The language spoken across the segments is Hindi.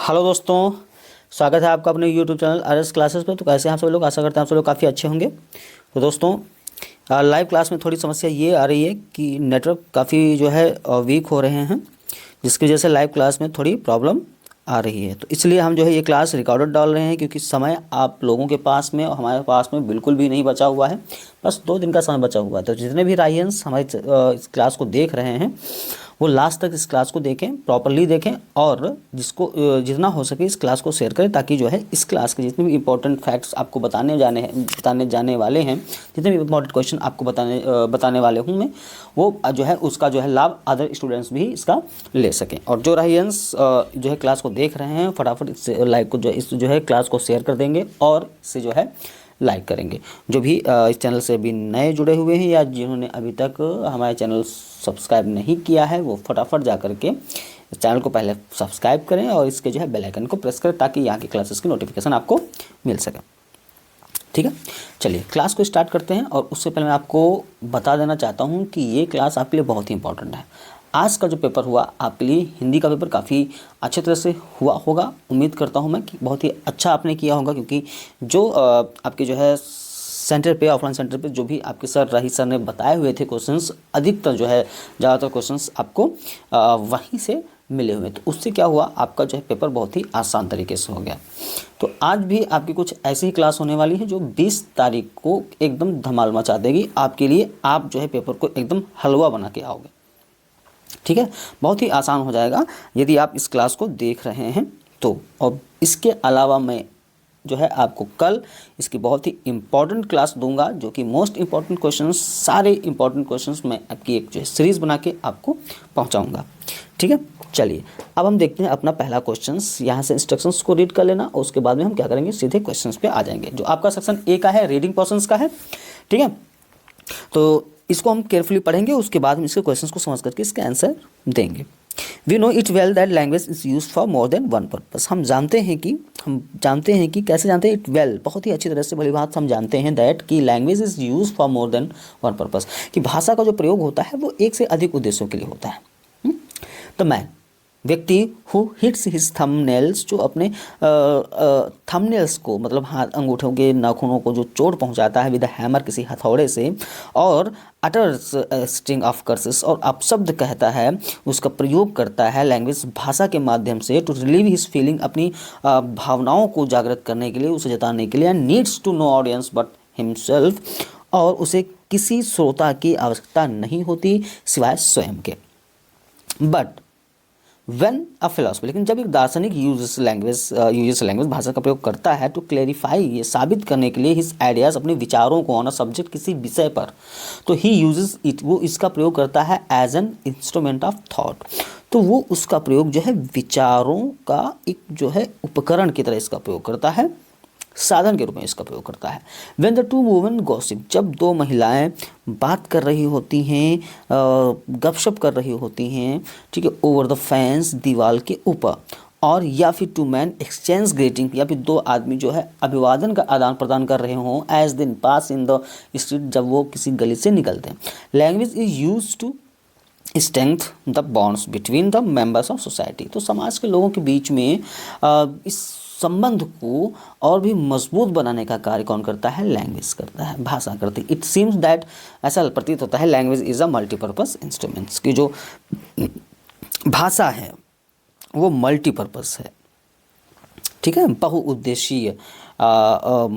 हेलो दोस्तों, स्वागत है आपका अपने यूट्यूब चैनल RS क्लासेस पे। तो कैसे हैं आप सब लोग? आशा करते हैं आप सब लोग काफ़ी अच्छे होंगे। तो दोस्तों, लाइव क्लास में थोड़ी समस्या ये आ रही है कि नेटवर्क काफ़ी जो है वीक हो रहे हैं, जिसकी वजह से लाइव क्लास में थोड़ी प्रॉब्लम आ रही है। तो इसलिए हम जो है ये क्लास रिकॉर्डेड डाल रहे हैं, क्योंकि समय आप लोगों के पास में और हमारे पास में बिल्कुल भी नहीं बचा हुआ है। बस 2 दिन का समय बचा हुआ है। तो जितने भी राइयंस हमारे इस क्लास को देख रहे हैं वो लास्ट तक इस क्लास को देखें, प्रॉपरली देखें, और जिसको जितना हो सके इस क्लास को शेयर करें, ताकि जो है इस क्लास के जितने भी इंपॉर्टेंट फैक्ट्स आपको बताने जाने वाले हैं, जितने भी इंपॉर्टेंट क्वेश्चन आपको बताने वाले हूँ मैं, वो जो है उसका जो है लाभ अदर स्टूडेंट्स भी इसका ले सकें। और जो राहियंस जो है क्लास को देख रहे हैं, फटाफट इस लाइक को जो है क्लास को शेयर कर देंगे और इससे जो है लाइक करेंगे। जो भी इस चैनल से अभी नए जुड़े हुए हैं या जिन्होंने अभी तक हमारे चैनल सब्सक्राइब नहीं किया है, वो फटाफट जा करके इस चैनल को पहले सब्सक्राइब करें और इसके जो है बेल आइकन को प्रेस करें, ताकि यहाँ की क्लासेस की नोटिफिकेशन आपको मिल सके। ठीक है, चलिए क्लास को स्टार्ट करते हैं। और उससे पहले मैं आपको बता देना चाहता हूँ कि ये क्लास आपके लिए बहुत ही इंपॉर्टेंट है। आज का जो पेपर हुआ आपके लिए, हिंदी का पेपर काफ़ी अच्छे तरह से हुआ होगा। उम्मीद करता हूँ मैं कि बहुत ही अच्छा आपने किया होगा, क्योंकि जो आपके जो है सेंटर पे, ऑफलाइन सेंटर पे जो भी आपके सर राही सर ने बताए हुए थे क्वेश्चंस, अधिकतर जो है ज़्यादातर क्वेश्चंस आपको वहीं से मिले हुए। तो उससे क्या हुआ, आपका जो है पेपर बहुत ही आसान तरीके से हो गया। तो आज भी आपकी कुछ ऐसी ही क्लास होने वाली है जो 20 तारीख को एकदम धमाल मचा देगी आपके लिए। आप जो है पेपर को एकदम हलवा बना के आओगे। ठीक है, बहुत ही आसान हो जाएगा यदि आप इस क्लास को देख रहे हैं तो। और इसके अलावा मैं जो है आपको कल इसकी बहुत ही इम्पॉर्टेंट क्लास दूंगा, जो कि मोस्ट इम्पॉर्टेंट क्वेश्चंस, सारे इम्पॉर्टेंट क्वेश्चंस मैं आपकी एक जो है सीरीज़ बना के आपको पहुंचाऊंगा। ठीक है, चलिए अब हम देखते हैं अपना पहला क्वेश्चंस। यहाँ से इंस्ट्रक्शंस को रीड कर लेना और उसके बाद में हम क्या करेंगे, सीधे क्वेश्चंस पे आ जाएंगे। जो आपका सेक्शन ए का है, रीडिंग पोर्शंस का है। ठीक है, तो इसको हम केयरफुली पढ़ेंगे, उसके बाद हम इसके क्वेश्चंस को समझ करके इसके आंसर देंगे। We know it well that language is use for more than one purpose. हम जानते हैं कि कैसे जानते हैं, इट वेल, बहुत ही अच्छी तरह से भली बात हम जानते हैं दैट कि language is use for more than one purpose, कि भाषा का जो प्रयोग होता है वो एक से अधिक उद्देश्यों के लिए होता है। तो मैं व्यक्ति हु हिट्स हिज थंबनेल्स, जो अपने थंबनेल्स को, मतलब हाथ अंगूठों के नाखूनों को जो चोट पहुंचाता है विद हैमर, किसी हथौड़े से, और अटर्स स्ट्रिंग ऑफ कर्सेस, और अपशब्द कहता है, उसका प्रयोग करता है लैंग्वेज भाषा के माध्यम से, टू रिलीव हिज फीलिंग, अपनी भावनाओं को जागृत करने के लिए, उसे जताने के लिए, and needs to know audience but himself, और उसे किसी श्रोता की आवश्यकता नहीं होती सिवाय स्वयं के। बट वेन अ फिलोसफर, लेकिन जब एक दार्शनिक यूजेस लैंग्वेज भाषा का प्रयोग करता है टू क्लेरिफाई, ये साबित करने के लिए, हिज आइडियाज, अपने विचारों को, ऑन अ सब्जेक्ट, किसी विषय पर, तो ही यूजेस इट, वो इसका प्रयोग करता है as an instrument of thought. तो वो उसका प्रयोग जो है विचारों का एक जो है उपकरण की तरह इसका प्रयोग करता है, साधन के रूप में इसका प्रयोग करता है। When the two women gossip, जब दो महिलाएं बात कर रही होती हैं, गपशप कर रही होती हैं, ठीक है, ओवर द फेंस, दीवार के ऊपर, और या फिर टू मैन एक्सचेंज ग्रीटिंग, या फिर दो आदमी जो है अभिवादन का आदान प्रदान कर रहे हों, एज दिन पास इन द स्ट्रीट, जब वो किसी गली से निकलते हैं। Language is use to strength the bonds between the members of society. तो समाज के लोगों के बीच में इस संबंध को और भी मजबूत बनाने का कार्य कौन करता है, लैंग्वेज करता है, भाषा करती है। इट सीम्स दैट, ऐसा प्रतीत होता है, language is a multipurpose instruments, की जो भाषा है वो मल्टीपर्पज है। ठीक है, बहुउद्देशीय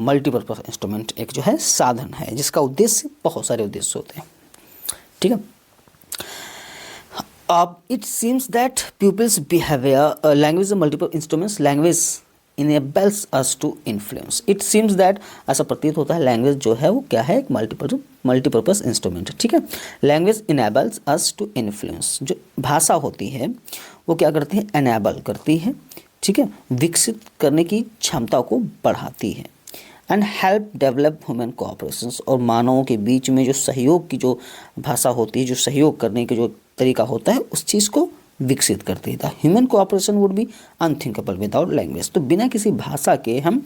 मल्टीपर्पज इंस्ट्रूमेंट एक जो है साधन है, जिसका उद्देश्य, बहुत सारे उद्देश्य होते हैं। ठीक है, it seems that pupils' behavior, language is a multiple instruments, language enables us to influence. It seems that, ऐसा प्रतीत होता है, लैंग्वेज जो है वो क्या है, एक मल्टीपर्पज इंस्ट्रूमेंट है। ठीक है, language enables us to influence, जो भाषा होती है वो क्या करती है, enable करती है, ठीक है, विकसित करने की क्षमता को बढ़ाती है, and help develop human cooperations, और मानवों के बीच में जो सहयोग की जो भाषा होती है, जो सहयोग करने के जो तरीका होता है, उस चीज़ को विकसित करती है। The human cooperation would be unthinkable without language. तो बिना किसी भाषा के हम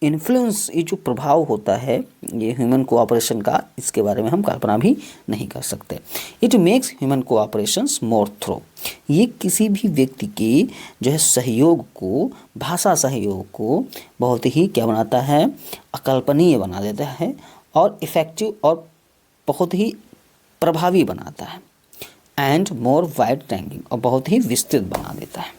इन्फ्लुएंस, ये जो प्रभाव होता है ये ह्यूमन कोऑपरेशन का, इसके बारे में हम कल्पना भी नहीं कर सकते। It makes human cooperations more throw. ये किसी भी व्यक्ति के जो है सहयोग को, भाषा सहयोग को बहुत ही क्या बनाता है, अकल्पनीय बना देता है और इफ़ेक्टिव और बहुत ही प्रभावी बनाता है। एंड मोर वाइड रेंजिंग, और बहुत ही विस्तृत बना देता है।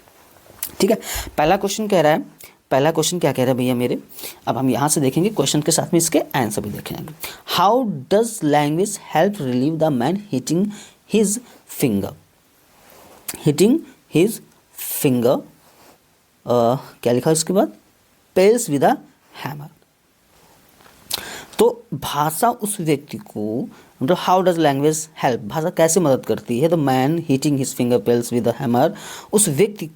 ठीक है, पहला क्वेश्चन कह रहा है, पहला क्वेश्चन क्या कह रहा है भैया मेरे, अब हम यहाँ से देखेंगे क्वेश्चन के साथ में इसके आंसर भी देखेंगे। How does language help relieve the man hitting his finger, hitting his finger, क्या लिखा इसके बाद, पेल्स विद अ हैमर। तो भाषा उस व्यक्ति को, मतलब हाउ डज लैंग्वेज हेल्प, भाषा कैसे मदद करती है, the man hitting his finger pales with a hammer, उस व्यक्ति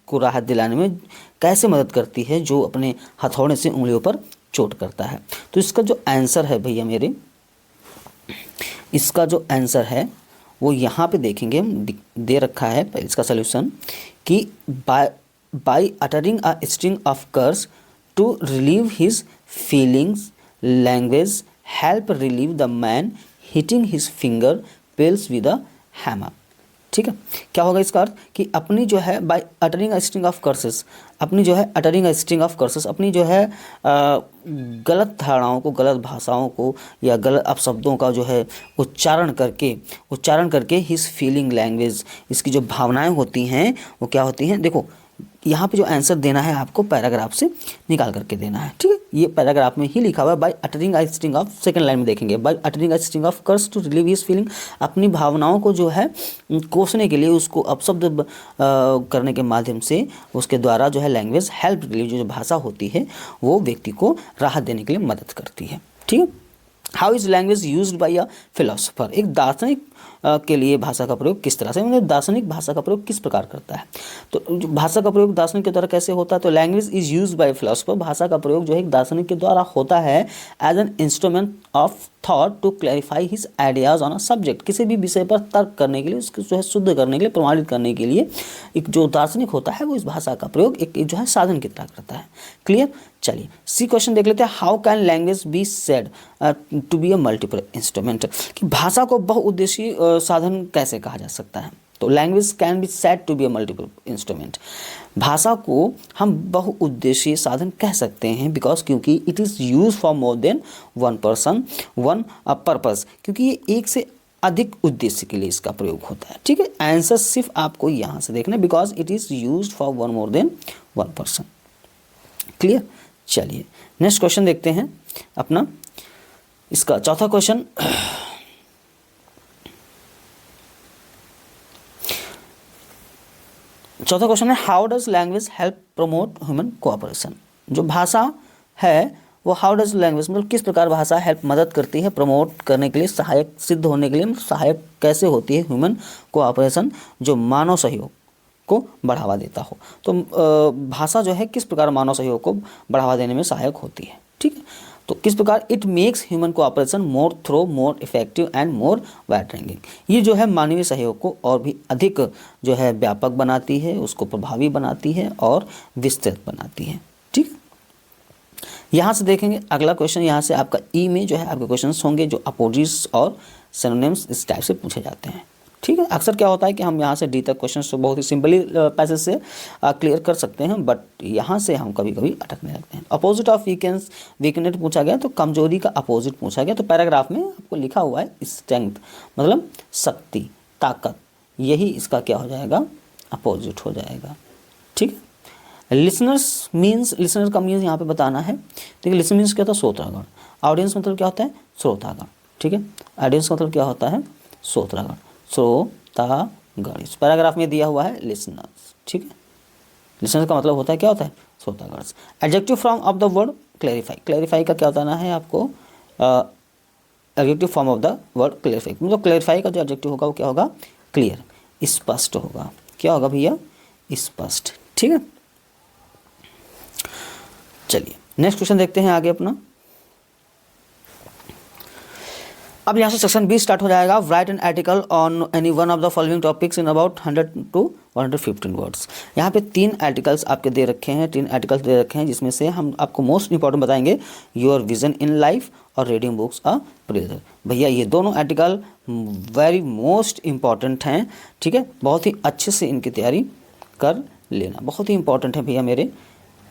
को राहत दिलाने में कैसे मदद करती है जो अपने हथौड़े से उंगलियों पर चोट करता है। तो इसका जो आंसर है भैया मेरे, इसका जो आंसर है वो यहाँ पे देखेंगे, दे रखा है इसका सल्यूशन कि by uttering a string of curse to relieve his feelings, language help relieve the man hitting his finger pales with a hammer. ठीक है, क्या होगा इसका अर्थ कि अपनी जो है by uttering a string of curses, अपनी जो है uttering a string of curses, अपनी जो है गलत धारणाओं को, गलत भाषाओं को या गलत अपशब्दों का जो है उच्चारण करके हिज फीलिंग लैंग्वेज, इसकी जो भावनाएं होती हैं वो क्या होती हैं, देखो यहाँ पे जो आंसर देना है आपको पैराग्राफ से निकाल करके देना है। ठीक है, ये पैराग्राफ में ही लिखा हुआ है, by uttering a string of, second line में देखेंगे, by uttering a string of curse to relieve his feeling, अपनी भावनाओं को जो है कोसने के लिए, उसको अपशब्द करने के माध्यम से, उसके द्वारा जो है लैंग्वेज हेल्प रिलीव, जो भाषा होती है वो व्यक्ति को राहत देने के लिए मदद करती है। ठीक है, how is language used by a philosopher, एक दार्शनिक के लिए भाषा का प्रयोग किस तरह से, मतलब दार्शनिक भाषा का प्रयोग किस प्रकार करता है। तो जो भाषा का प्रयोग दार्शनिक के द्वारा कैसे होता है, तो language is used by philosopher, भाषा का प्रयोग जो है एक दार्शनिक के द्वारा होता है as an instrument of thought to clarify his ideas on a subject, किसी भी विषय पर तर्क करने के लिए, उसको जो है शुद्ध करने के लिए, प्रमाणित करने के लिए एक जो दार्शनिक होता है वो इस भाषा का प्रयोग एक जो है साधन की तरह करता है। क्लियर, चलिए सी क्वेश्चन देख लेते हैं। How can language be said to be a multiple instrument, कि भाषा को बहुउद्देशीय साधन कैसे कहा जा सकता है। तो language can be said to be a multiple instrument, भाषा को हम बहुउद्देशीय साधन कह सकते हैं, बिकॉज क्योंकि it is use for more than one person one purpose, क्योंकि ये एक से अधिक उद्देश्य के लिए इसका प्रयोग होता है। ठीक है, आंसर सिर्फ आपको यहाँ से देखना है, because it is use for one more than one person. Clear, चलिए नेक्स्ट क्वेश्चन देखते हैं अपना, इसका चौथा क्वेश्चन। चौथा क्वेश्चन है how does language help promote human cooperation, जो भाषा है वो हाउ डज लैंग्वेज, मतलब किस प्रकार भाषा हेल्प मदद करती है प्रमोट करने के लिए, सहायक सिद्ध होने के लिए, मतलब सहायक कैसे होती है ह्यूमन कोऑपरेशन, जो मानव सहयोग को बढ़ावा देता हो। तो भाषा जो है किस प्रकार मानव सहयोग को बढ़ावा देने में सहायक होती है। ठीक है, तो किस प्रकार, it makes human cooperation more through more effective and more wide ranging, ये जो है मानवीय सहयोग को और भी अधिक जो है व्यापक बनाती है, उसको प्रभावी बनाती है और विस्तृत बनाती है। ठीक, यहाँ से देखेंगे अगला क्वेश्चन, यहाँ से आपका ई में जो है आपके क्वेश्चंस होंगे जो अपोजिट्स और सिनोनिम्स इस टाइप से पूछे जाते हैं। ठीक है, अक्सर क्या होता है कि हम यहाँ से डी तक क्वेश्चन तो बहुत ही सिंपली पैसेज से क्लियर कर सकते हैं, बट यहाँ से हम कभी कभी अटकने लगते हैं। अपोजिट ऑफ वीकनेस पूछा गया तो कमजोरी का अपोजिट पूछा गया, तो पैराग्राफ में आपको लिखा हुआ है स्ट्रेंथ, मतलब शक्ति, ताकत, यही इसका क्या हो जाएगा, अपोजिट हो जाएगा। ठीक है, लिसनर्स मीन्स, लिसनर का मीन्स यहाँ पे बताना है। देखिए लिसनर मीन्स क्या होता है, श्रोतागण। ऑडियंस मतलब क्या होता है, श्रोतागण। ठीक है, ऑडियंस मतलब क्या होता है, श्रोतागण, श्रोतागण। इस पैराग्राफ में दिया हुआ है लिसनर्स। ठीक है, लिसनर का मतलब होता है क्या होता है, श्रोतागण। Adjective form of the word clarify, clarify का क्या बताना है आपको, adjective form of the word clarify, मतलब क्लैरिफाई का जो एडजेक्टिव होगा वो क्या होगा, क्लियर, स्पष्ट होगा। क्या होगा भैया, स्पष्ट। ठीक है, चलिए नेक्स्ट क्वेश्चन देखते हैं आगे अपना। अब यहाँ से सेक्शन 20 स्टार्ट हो जाएगा। Right an article on any one of the following topics in about 100 to 115 words. यहाँ पे 3 आर्टिकल्स आपके दे रखे हैं, 3 आर्टिकल्स दे रखे हैं, जिसमें से हम आपको मोस्ट इंपॉर्टेंट बताएंगे योर विजन इन लाइफ और रीडिंग बुक्स अ प्लेजर। भैया ये दोनों आर्टिकल वेरी मोस्ट इंपॉर्टेंट हैं, ठीक है। बहुत ही अच्छे से इनकी तैयारी कर लेना, बहुत ही इंपॉर्टेंट है भैया मेरे,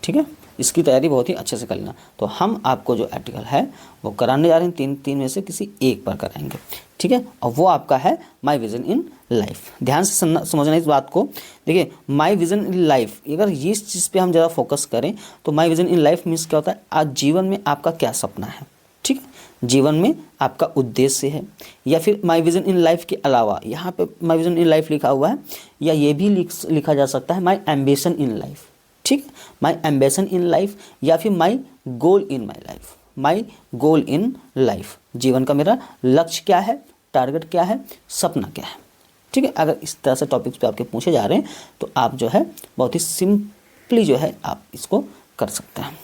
ठीक है। इसकी तैयारी बहुत ही अच्छे से कर लेना। तो हम आपको जो आर्टिकल है वो कराने जा रहे हैं, तीन में से किसी एक पर कराएंगे, ठीक है। और वो आपका है माय विजन इन लाइफ। ध्यान से समझना इस बात को। देखिए माय विजन इन लाइफ, अगर ये चीज़ पे हम ज़्यादा फोकस करें तो my vision in life means क्या होता है, आज जीवन में आपका क्या सपना है, ठीक है, जीवन में आपका उद्देश्य है। या फिर माय विजन इन लाइफ के अलावा यहाँ पे माय विजन इन लाइफ लिखा हुआ है, या ये भी लिखा जा सकता है माय एम्बिशन इन लाइफ, ठीक है, माय एम्बिशन इन लाइफ, या फिर my goal in my life, my goal in life, जीवन का मेरा लक्ष्य क्या है, टारगेट क्या है, सपना क्या है, ठीक है। अगर इस तरह से टॉपिक्स पे आपके पूछे जा रहे हैं तो आप जो है बहुत ही सिंपली जो है आप इसको कर सकते हैं।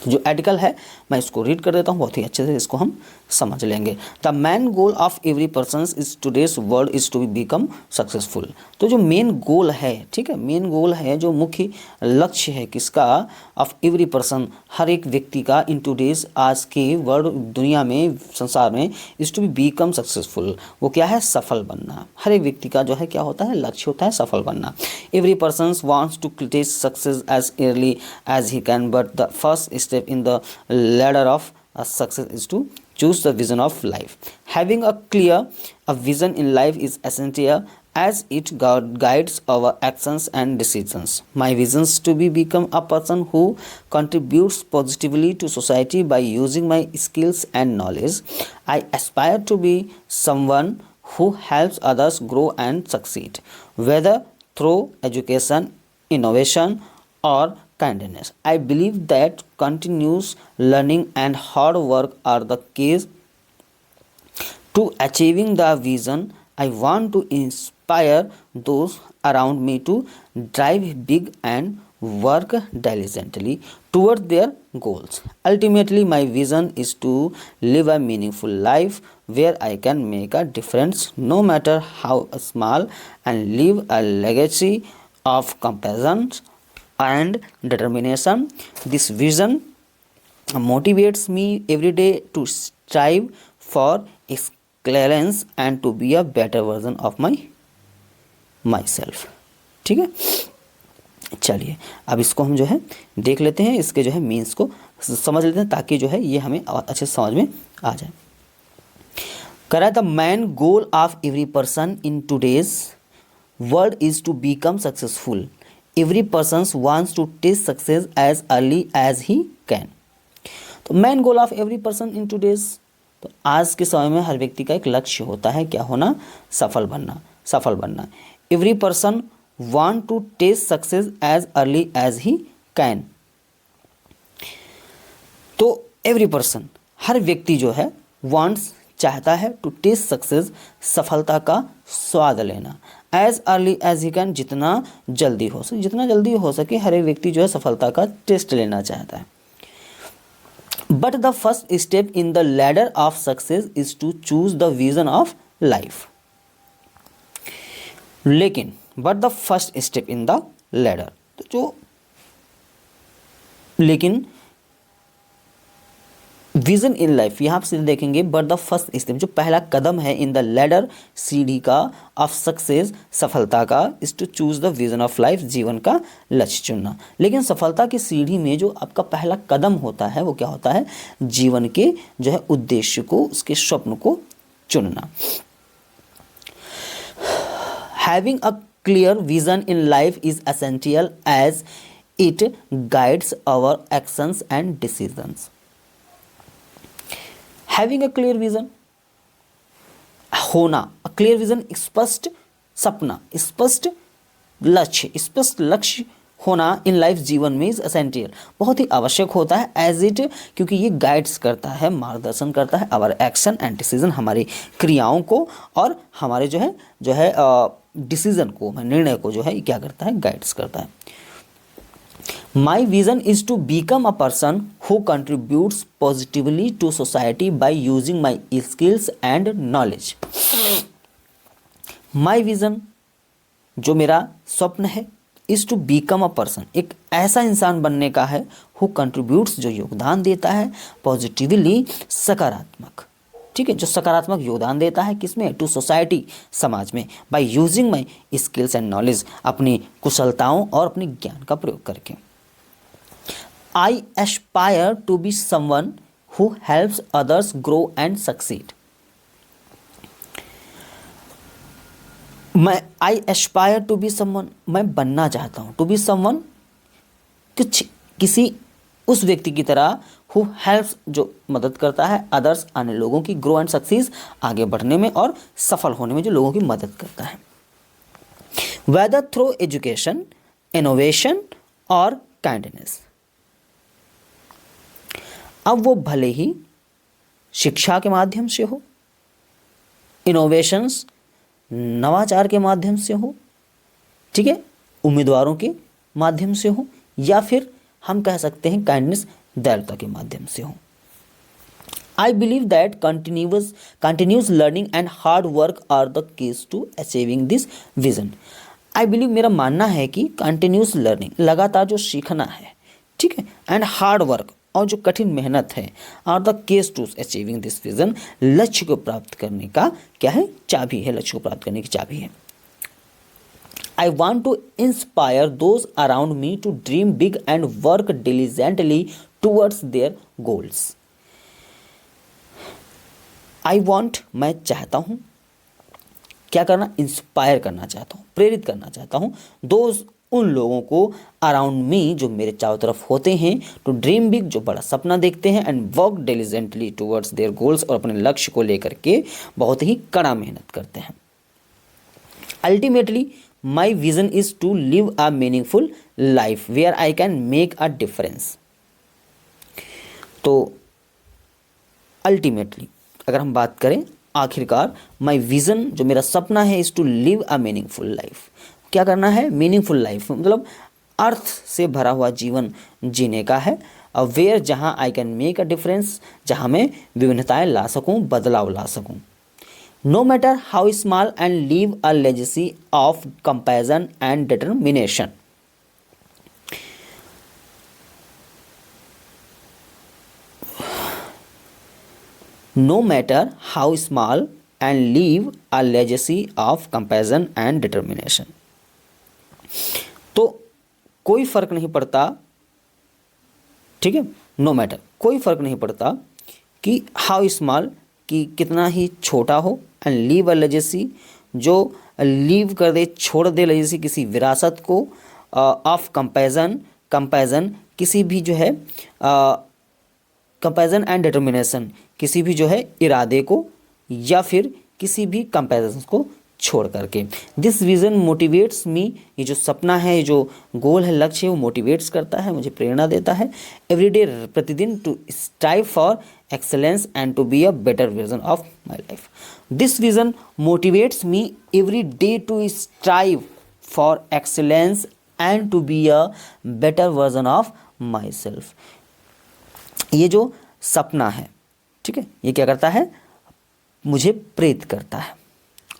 जो आर्टिकल है मैं इसको रीड कर देता हूँ, बहुत ही अच्छे से इसको हम समझ लेंगे। The main goal of every person is today's world is to become successful. तो जो मेन गोल है, ठीक है, मेन गोल है, जो मुख्य लक्ष्य है किसका, ऑफ एवरी पर्सन, हर एक व्यक्ति का, इन टूडेज, आज के वर्ल्ड, दुनिया में, संसार में, इज टू बिकम सक्सेसफुल, वो क्या है, सफल बनना। हर एक व्यक्ति का जो है क्या होता है, लक्ष्य होता है सफल बनना। Every person wants to test success as early as he can, but the first step in the ladder of success is to choose the vision of life. Having a vision in life is essential as it guides our actions and decisions. My vision is to become a person who contributes positively to society by using my skills and knowledge. I aspire to be someone who helps others grow and succeed, whether through education, innovation, or kindness. I believe that continuous learning and hard work are the keys to achieving the vision. I want to inspire those around me to drive big and work diligently toward their goals. Ultimately, my vision is to live a meaningful life where I can make a difference, no matter how small, and leave a legacy of compassion and determination. This vision motivates me every day to strive for excellence and to be a better version of myself. ठीक है, चलिए अब इसको हम जो है देख लेते हैं, इसके जो है मीन्स को समझ लेते हैं, ताकि जो है ये हमें अच्छे से समझ में आ जाए। कह रहा है the main goal of every person in today's world is to become successful. Every person wants to taste success as early as he can. तो main goal of every person in today's, तो आज के समय में हर व्यक्ति का एक लक्ष्य होता है, क्या होना, सफल बनना, सफल बनना। Every person want to test success as early as he can. तो एवरी पर्सन, हर व्यक्ति जो है वांट्स, चाहता है, टू टेस्ट सक्सेस, सफलता का स्वाद लेना, as early as he can, जितना जल्दी हो सके, जितना जल्दी हो सके हर एक व्यक्ति जो है सफलता का टेस्ट लेना चाहता है। But the first step in the ladder of success is to choose the vision of life. लेकिन but the first step in the ladder, तो जो लेकिन विजन इन लाइफ यहाँ से देखेंगे, बट द फर्स्ट स्टेप, जो पहला कदम है, इन द लैडर, सीढ़ी का, ऑफ सक्सेस, सफलता का, is to choose the vision of life, जीवन का लक्ष्य चुनना। लेकिन सफलता की सीढ़ी में जो आपका पहला कदम होता है वो क्या होता है, जीवन के जो है उद्देश्य को, उसके स्वप्न को चुनना। Having a clear vision in life is essential as it guides our actions and decisions. Having a clear vision, होना, अ क्लियर विजन, स्पष्ट सपना, स्पष्ट लक्ष्य होना इन लाइफ, जीवन में, इज एसेंशियल, बहुत ही आवश्यक होता है, एज इट, क्योंकि ये गाइड्स करता है, मार्गदर्शन करता है, आवर एक्शन एंड डिसीजन, हमारी क्रियाओं को और हमारे जो है डिसीजन को, निर्णय को जो है क्या करता है, गाइड्स करता है। My vision is to become a person who contributes positively to society by using my skills and knowledge. My vision, जो मेरा स्वप्न है, is to become a person, एक ऐसा इंसान बनने का है, हु कंट्रीब्यूट्स, जो योगदान देता है, पॉजिटिवली, सकारात्मक, ठीक है, जो सकारात्मक योगदान देता है किसमें, टू सोसाइटी, समाज में, by using my skills and knowledge, अपनी कुशलताओं और अपने ज्ञान का प्रयोग करके। I aspire to be someone who helps others grow and succeed. मैं I aspire to be someone, मैं बनना चाहता हूँ, टू बी समवन, कुछ किसी उस व्यक्ति की तरह, हु हेल्प्स, जो मदद करता है, अदर्स, अन्य लोगों की, ग्रो एंड सक्सीज, आगे बढ़ने में और सफल होने में जो लोगों की मदद करता है। वेदर थ्रू एजुकेशन, इनोवेशन और काइंडनेस। अब वो भले ही शिक्षा के माध्यम से हो, इनोवेशंस, नवाचार के माध्यम से हो, ठीक है, उम्मीदवारों के माध्यम से हो, या फिर हम कह सकते हैं काइंडनेस, दयालुता के माध्यम से हो। I believe that continuous learning and hard work are the keys to achieving this vision. I believe, मेरा मानना है कि कंटिन्यूस लर्निंग, लगातार जो सीखना है, ठीक है, एंड हार्ड वर्क, और जो कठिन मेहनत है, are the keys to achieving this vision, लक्ष्य को प्राप्त करने का क्या है, चाबी है, लक्ष्य को प्राप्त करने की चाबी है। I want to inspire those around me to dream big and work diligently towards their goals. I want, मैं चाहता हूं, क्या करना, इंस्पायर करना चाहता हूं, प्रेरित करना चाहता हूं, दोज, उन लोगों को, अराउंड मी, जो मेरे चारों तरफ होते हैं, टू ड्रीम बिग, जो बड़ा सपना देखते हैं, and work diligently towards their goals, और अपने लक्ष्य को लेकर के बहुत ही कड़ा मेहनत करते हैं। Ultimately my vision is to live a meaningful life where I can make a difference. तो अल्टीमेटली अगर हम बात करें, आखिरकार, माई विजन, जो मेरा सपना है, is to live a meaningful life, क्या करना है, मीनिंगफुल लाइफ, मतलब अर्थ से भरा हुआ जीवन जीने का है, वेयर, जहाँ I can make a difference, जहाँ मैं विभिन्नताएं ला सकूँ, बदलाव ला सकूँ। No matter how small, and leave a legacy of compassion and determination. No matter how small, and leave a legacy of compassion and determination। तो कोई फर्क नहीं पड़ता, ठीक है, नो मैटर, कोई फर्क नहीं पड़ता कि हाउ स्मॉल, कि कितना ही छोटा हो, एंड लीव अ लेजेसी, जो लीव कर दे, छोड़ दे, लेजेसी, किसी विरासत को, ऑफ कंपैशन, कंपैशन, किसी भी जो है, कंपैशन एंड डिटर्मिनेशन, किसी भी जो है इरादे को, या फिर किसी भी कंपैरिजन को छोड़ करके। दिस विजन मोटिवेट्स मी, ये जो सपना है, ये जो गोल है, लक्ष्य है, वो मोटिवेट्स करता है, मुझे प्रेरणा देता है, एवरीडे, प्रतिदिन, to strive for excellence and to be a better version of my life. This vision motivates me every day to strive for excellence and to be a better version of my self. ये जो सपना है, ठीक है, ये क्या करता है, मुझे प्रेरित करता है,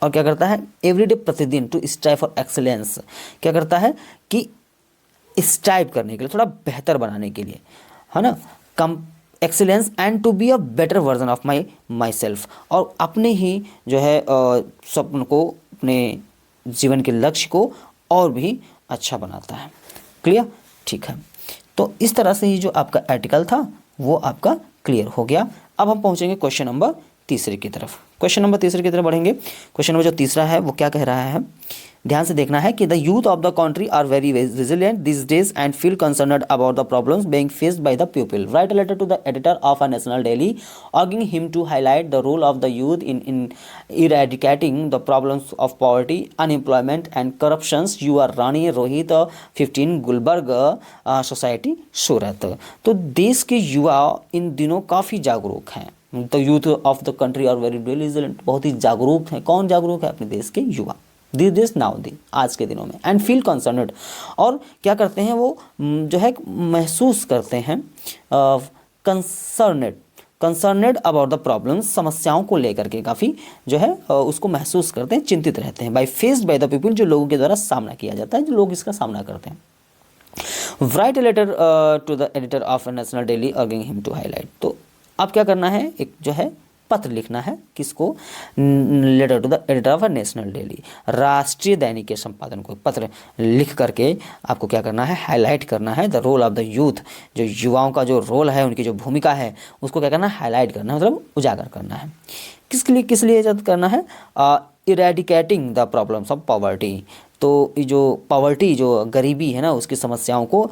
और क्या करता है, एवरीडे, प्रतिदिन, टू स्ट्राइव फॉर एक्सेलेंस, क्या करता है कि स्ट्राइव करने के लिए, थोड़ा बेहतर बनाने के लिए, है ना, कम excellence, and to be a better version of my self, और अपने ही जो है स्वप्न को, अपने जीवन के लक्ष्य को और भी अच्छा बनाता है। क्लियर, ठीक है। तो इस तरह से ही जो आपका आर्टिकल था वो आपका क्लियर हो गया। अब हम पहुंचेंगे क्वेश्चन नंबर तीसरे की तरफ। क्वेश्चन नंबर तीसरे की तरफ बढ़ेंगे। क्वेश्चन नंबर जो तीसरा है वो क्या कह रहा है, ध्यान से देखना है कि the youth of the country are very vigilant this days and feel concerned about the problems being faced by the people. Write a letter to the editor of a national daily urging him to highlight the role of the youth in eradicating the problems of poverty, unemployment and corruptions. You are Rani Rohit 15 Gulberg society Surat. तो देश के युवा इन दिनों काफ़ी जागरूक हैं। The youth of the country are very vigilant, बहुत ही जागरूक हैं। कौन जागरूक है? अपने देश के युवा। दिस नाउ दी, आज के दिनों में, एंड फील कंसर्नड, और क्या करते हैं वो जो है महसूस करते हैं कंसर्नेड अबाउट द प्रॉब्लम्स, समस्याओं को लेकर के काफ़ी जो है उसको महसूस करते हैं, चिंतित रहते हैं, फेस्ड बाय द पीपल, जो लोगों के द्वारा सामना किया जाता है, जो लोग इसका सामना करते हैं। Write a letter to the editor of national daily urging him to highlight, तो अब क्या करना है, एक जो है पत्र लिखना है, किसको, letter to the editor of a national daily, राष्ट्रीय दैनिक के संपादन को पत्र लिख करके आपको क्या करना है, हाईलाइट करना है the role of the youth, जो युवाओं का जो रोल है, उनकी जो भूमिका है, उसको क्या करना है, हाईलाइट करना है, मतलब उजागर करना है। किस लिए करना है, eradicating the problems of poverty, तो ये जो पॉवर्टी, जो गरीबी है ना, उसकी समस्याओं को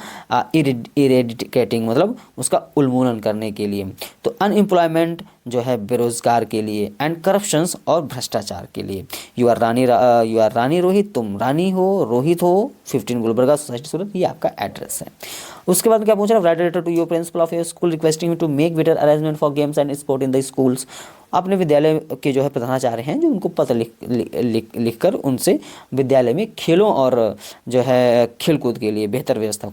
इरेडिकेटिंग मतलब उसका उन्मूलन करने के लिए, तो अनएम्प्लॉयमेंट जो है बेरोजगार के लिए, एंड करप्शंस और भ्रष्टाचार के लिए। यू आर रानी रोहित, तुम रानी हो, रोहित हो, 15 गुलबर्गा सोसाइटी सूरत, ये आपका एड्रेस है। उसके बाद क्या पूछ रहा है, write letter to your principal of your school requesting to make better arrangement for games and sport in the schools, अपने विद्यालय के जो है प्रधानाचार्य हैं, जो उनको पत्र लिख कर उनसे विद्यालय में खेलों और जो है खेलकूद के लिए बेहतर व्यवस्था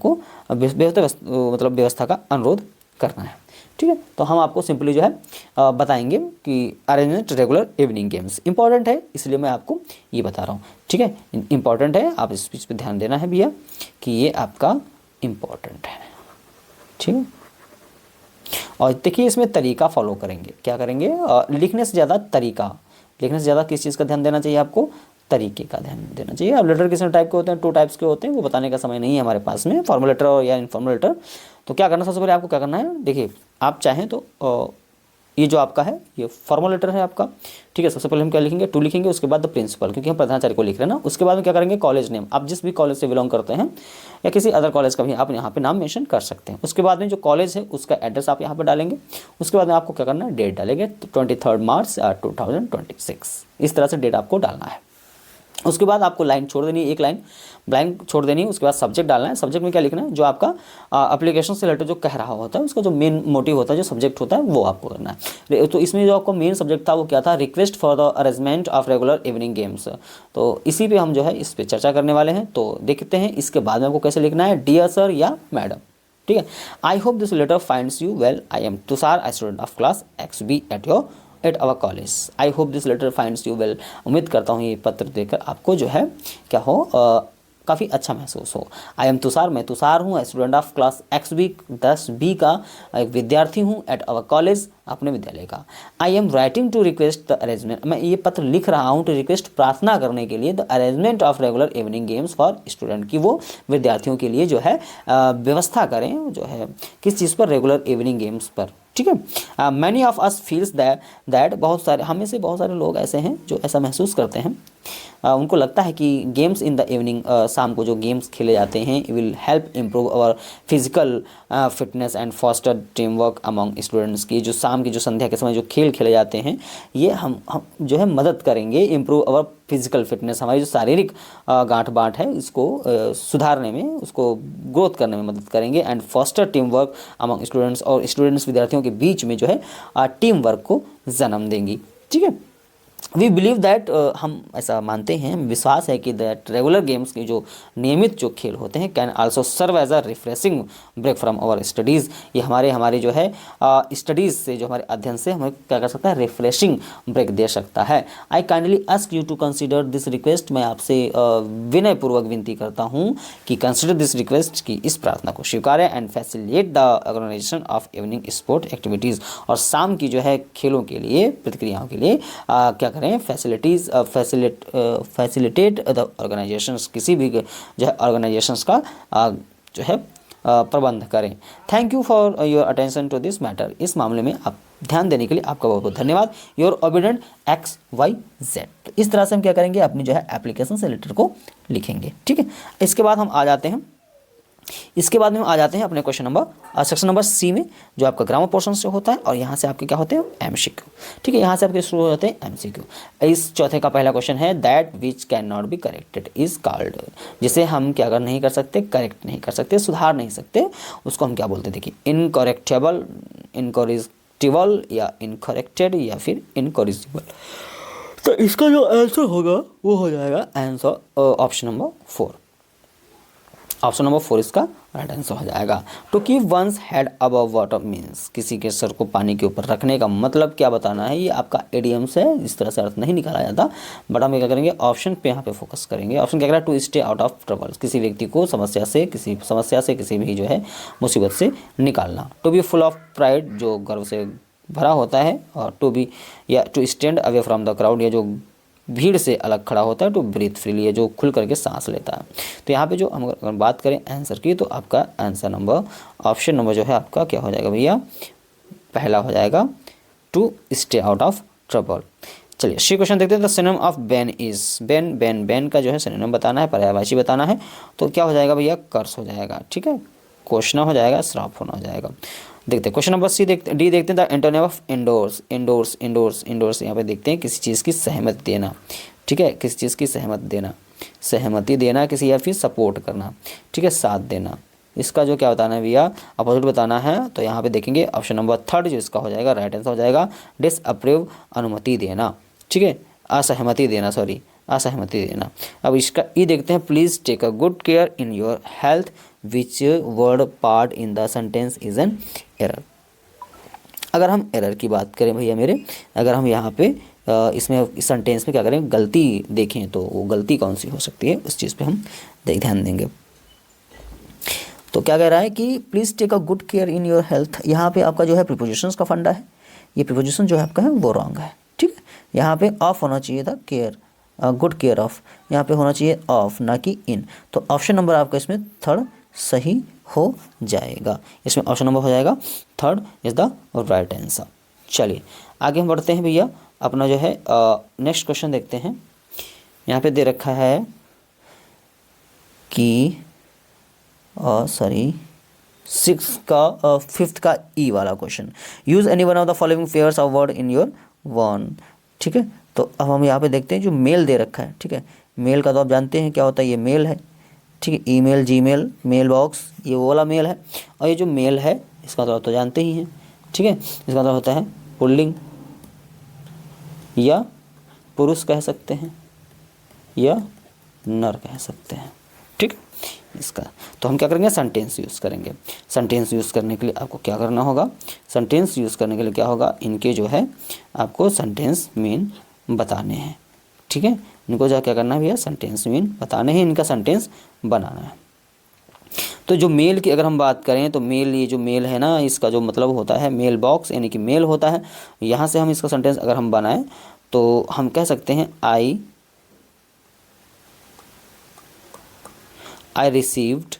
का अनुरोध करना है। ठीक है, तो हम आपको सिंपली जो है बताएंगे कि arrangement regular evening games important है, इसलिए मैं आपको ये बता रहा हूँ। ठीक है, इंपॉर्टेंट है, आप इस चीज़ पे ध्यान देना है भैया कि ये आपका इम्पॉर्टेंट है। ठीक है, और देखिए इसमें तरीका फॉलो करेंगे, क्या करेंगे, लिखने से ज़्यादा तरीका, लिखने से ज़्यादा किस चीज़ का ध्यान देना चाहिए आपको, तरीके का ध्यान देना चाहिए। अब लेटर किस टाइप के होते हैं, 2 टाइप्स के होते हैं, वो बताने का समय नहीं है हमारे पास में, फॉर्मल लेटर और या इनफॉर्मल लेटर। तो क्या करना, सबसे पहले आपको क्या करना है, देखिए आप चाहें तो ये जो आपका है ये फॉर्मल लेटर है आपका। ठीक है, सबसे पहले हम क्या लिखेंगे, टू लिखेंगे, उसके बाद द प्रिंसिपल, क्योंकि हम प्रधानाचार्य को लिख रहे हैं ना। उसके बाद में क्या करेंगे, कॉलेज नेम, आप जिस भी कॉलेज से बिलोंग करते हैं या किसी अदर कॉलेज का भी आप यहाँ पे नाम मेंशन कर सकते हैं। उसके बाद में जो कॉलेज है उसका एड्रेस आप यहाँ पे डालेंगे। उसके बाद में आपको क्या करना है, डेट डालेंगे, 23 मार्च 2026, इस तरह से डेट आपको डालना है। उसके बाद आपको लाइन छोड़ देनी है, एक लाइन ब्लैंक छोड़ देनी है। उसके बाद सब्जेक्ट डालना है, सब्जेक्ट में क्या लिखना है, जो आपका एप्लीकेशन से रिलेटेड जो कह रहा होता है, उसका जो मेन मोटिव होता है, जो सब्जेक्ट होता है, वो आपको करना है। तो इसमें जो आपको मेन सब्जेक्ट था वो क्या था, request for the arrangement of regular evening games. तो इसी पे हम जो है इस पर चर्चा करने वाले हैं। तो देखते हैं इसके बाद में आपको कैसे लिखना है, डियर सर या मैडम। ठीक है, I hope this letter finds you well, I am Tushar, I student of class XB at our college, I hope this letter finds you well. उम्मीद करता हूँ ये पत्र देकर आपको जो है क्या हो, काफ़ी अच्छा महसूस हो। आई एम तुषार, मैं तुषार हूँ, student of class XB 10B का एक विद्यार्थी हूँ, एट आवर कॉलेज, अपने विद्यालय का। I am writing to request the arrangement, मैं ये पत्र लिख रहा हूँ टू रिक्वेस्ट, प्रार्थना करने के लिए, the arrangement of regular evening games for student, की वो विद्यार्थियों के लिए जो है व्यवस्था करें, जो है किस चीज़ पर, रेगुलर इवनिंग गेम्स पर। ठीक है, many of us feels that बहुत सारे, हम में से बहुत सारे लोग ऐसे हैं जो ऐसा महसूस करते हैं, उनको लगता है कि गेम्स इन द इवनिंग, शाम को जो गेम्स खेले जाते हैं, will help improve our physical fitness and foster team work among students, की जो शाम की जो संध्या के समय जो खेल खेले जाते हैं, ये हम जो है मदद करेंगे, इम्प्रूव अवर फिजिकल फिटनेस, हमारी जो शारीरिक गांठ बांठ है इसको सुधारने में, उसको ग्रोथ करने में मदद करेंगे, and foster team work among students, और स्टूडेंट्स विद्यार्थियों के बीच में जो है टीम वर्क को जन्म देंगी। ठीक है, वी बिलीव दैट, हम ऐसा मानते हैं, विश्वास है कि दैट रेगुलर गेम्स के जो नियमित जो खेल होते हैं, can also serve as a refreshing break from our studies, ये हमारे जो है स्टडीज़ से, जो हमारे अध्ययन से हमें क्या कर सकता है, रिफ्रेशिंग ब्रेक दे सकता है। I kindly ask you to consider this request, मैं आपसे विनयपूर्वक विनती करता हूँ कि कंसिडर दिस रिक्वेस्ट, की इस प्रार्थना को स्वीकारें, and facilitate the organisation of evening sport activities, और शाम की जो है खेलों के लिए, प्रतिक्रियाओं के लिए क्या करें, फैसिलिटेट द ऑर्गेनाइजेशंस, किसी भी जो है ऑर्गेनाइजेशंस का जो है प्रबंध करें। Thank you for your attention to this matter, इस मामले में आप ध्यान देने के लिए आपका बहुत बहुत धन्यवाद। Your obedient XYZ। तो इस तरह से हम क्या करेंगे, अपनी जो है एप्लीकेशन से लेटर को लिखेंगे। ठीक है, इसके बाद हम आ जाते हैं अपने question number section number C में, जो आपका ग्रामर पोर्शन से होता है, और यहाँ से आपके क्या होते हैं, MCQ। ठीक है, यहाँ से आपके शुरू होते हैं MCQ। इस चौथे का पहला क्वेश्चन है, that which can not be corrected is called, जिसे हम क्या कर नहीं कर सकते, करेक्ट नहीं कर सकते, सुधार नहीं सकते, उसको हम क्या बोलते हैं, देखिए इनकरेक्टेबल, इनकरेक्टिबल, या इनकरेक्टेड, या फिर इनकरेक्टिबल। तो इसका जो आंसर होगा वो हो जाएगा answer option number 4। Option number 4 इसका राइट आंसर हो जाएगा। To keep one's head above water means, किसी के सर को पानी के ऊपर रखने का मतलब क्या बताना है, ये आपका एडीएम से इस तरह से अर्थ नहीं निकाला जाता, बट हम क्या करेंगे ऑप्शन पे यहाँ पे फोकस करेंगे। ऑप्शन क्या कह रहा है, to stay out of trouble, किसी व्यक्ति को समस्या से किसी भी जो है मुसीबत से निकालना। To be full of pride, जो गर्व से भरा होता है, और टू बी या to stand away from the crowd, या जो भीड़ से अलग खड़ा होता है, टू ब्रीथ फ्रीली, जो खुल करके सांस लेता है। तो यहाँ पे जो हम अगर बात करें आंसर की, तो आपका आंसर नंबर ऑप्शन नंबर जो है आपका क्या हो जाएगा भैया, पहला हो जाएगा to stay out of trouble. चलिए सी क्वेश्चन देखते हैं। The synonym of ban is, ban का जो है सिनोनिम बताना है, पर्यायवाची बताना है, तो क्या हो जाएगा भैया, कर्स हो जाएगा। ठीक है, क्वेश्चन हो जाएगा, श्राप होना हो जाएगा। देखते हैं क्वेश्चन नंबर डी देखते हैं। द एंटोनिम ऑफ इंडोर्स, यहाँ पे देखते हैं किसी चीज़ की सहमति देना। ठीक है, किसी चीज़ की सहमति देना किसी, या फिर सपोर्ट करना। ठीक है, साथ देना, इसका जो क्या बताना है भैया, अपोजिट बताना है। तो यहाँ पे देखेंगे ऑप्शन नंबर 3 जो इसका हो जाएगा राइट आंसर हो जाएगा, डिसअप्रूव, अनुमति देना। ठीक है, असहमति देना। अब इसका ई देखते हैं। Please take a good care in your health, which word part in the sentence is an error. अगर हम एरर की बात करें भैया मेरे, अगर हम यहाँ पे इसमें इस सेंटेंस में क्या करें, गलती देखें, तो वो गलती कौन सी हो सकती है, उस चीज़ पे हम ध्यान देंगे। तो क्या कह रहा है कि please take a good care in your health, यहाँ पे आपका जो है प्रीपोजिशंस का फंडा है, ये प्रीपोजिशन जो है आपका है वो रॉन्ग है। ठीक है, यहाँ पे ऑफ होना चाहिए था, केयर, गुड केयर ऑफ, यहाँ पे होना चाहिए ऑफ ना कि इन। तो ऑप्शन नंबर आपका इसमें 3 सही हो जाएगा, इसमें ऑप्शन नंबर हो जाएगा 3 इज़ द राइट आंसर। चलिए आगे हम बढ़ते हैं भैया, अपना जो है नेक्स्ट क्वेश्चन देखते हैं। यहाँ पे दे रखा है कि फिफ्थ का ई वाला question, use any one of the following pairs of word in your one. ठीक है, तो अब हम यहाँ पे देखते हैं जो मेल दे रखा है। ठीक है, मेल का तो आप जानते हैं क्या होता है, ये मेल है। ठीक है, ईमेल, जीमेल, मेल बॉक्स, ये वो वाला मेल है। और ये जो मेल है इसका मतलब तो जानते ही हैं। ठीक है, इसका मतलब होता है पुल्लिंग, या पुरुष कह सकते हैं, या नर कह सकते हैं। ठीक, इसका तो हम क्या करेंगे, सेंटेंस यूज़ करेंगे। सेंटेंस यूज़ करने के लिए आपको क्या करना होगा, सेंटेंस यूज़ करने के लिए क्या होगा, इनके जो है आपको सेंटेंस मीन बताने हैं। ठीक है, इनको जो क्या करना है भैया, सेंटेंस मीन बताने हैं, इनका सेंटेंस बनाना है। तो जो मेल की अगर हम बात करें, तो मेल, ये जो मेल है ना, इसका जो मतलब होता है मेल बॉक्स, यानी कि मेल होता है। यहाँ से हम इसका सेंटेंस अगर हम बनाएं तो हम कह सकते हैं आई रिसीव्ड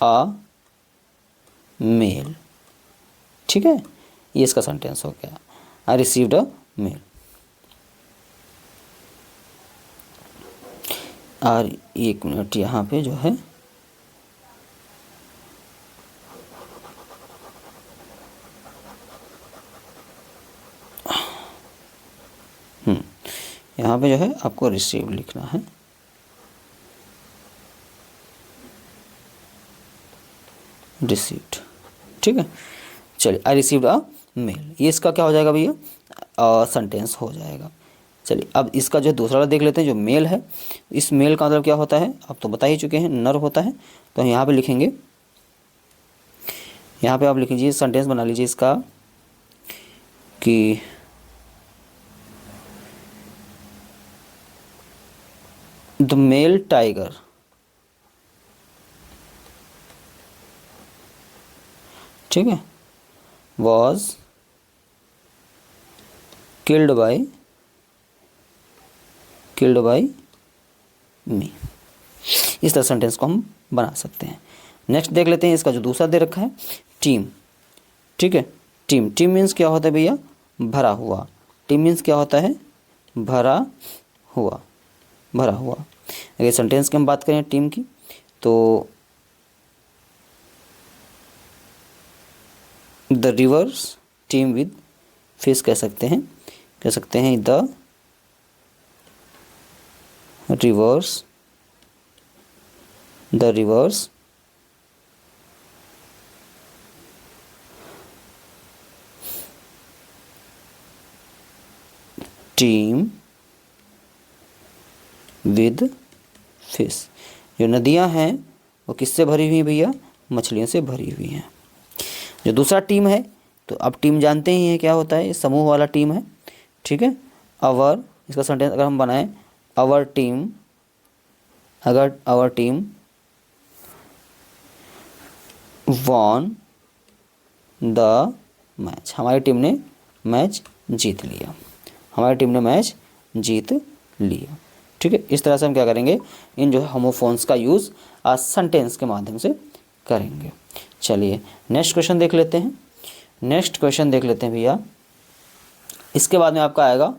अ मेल। ठीक है, ये इसका सेंटेंस हो गया, आई रिसीव्ड अ मेल। और 1 मिनट यहाँ पे जो है यहाँ पे जो है आपको रिसीव लिखना है। रिसीव्ड, ठीक है। चलिए, आई रिसीव्ड अ मेल, ये इसका क्या हो जाएगा भैया, सेंटेंस हो जाएगा। चलिए अब इसका जो दूसरा देख लेते हैं, जो मेल है, इस मेल का मतलब क्या होता है, आप तो बता ही चुके हैं, नर होता है। तो यहाँ पे लिखेंगे, यहाँ पे आप लिख लीजिए, सेंटेंस बना लीजिए इसका कि द मेल टाइगर ठीक है वॉज किल्ड बाय मी। इस तरह सेंटेंस को हम बना सकते हैं। नेक्स्ट देख लेते हैं, इसका जो दूसरा दे रखा है टीम। ठीक है, टीम मीन्स क्या होता है भैया, भरा हुआ। टीम मीन्स क्या होता है, भरा हुआ। अगर सेंटेंस की हम बात करें टीम की, तो the reverse team with fish कह सकते हैं the reverse team with fish. जो नदियां हैं वो किससे भरी हुई हैं भैया? मछलियों से भरी हुई हैं। जो दूसरा टीम है, तो अब टीम जानते ही हैं क्या होता है, ये समूह वाला टीम है, ठीक है। अवर, इसका सेंटेंस अगर हम बनाएं, अवर टीम, अगर our team won the match, हमारी टीम ने मैच जीत लिया, हमारी टीम ने मैच जीत लिया, ठीक है। इस तरह से हम क्या करेंगे, इन जो है होमोफोन्स का यूज़ सेंटेंस के माध्यम से करेंगे। चलिए नेक्स्ट क्वेश्चन देख लेते हैं। नेक्स्ट क्वेश्चन देख लेते हैं भैया। इसके बाद में आपका आएगा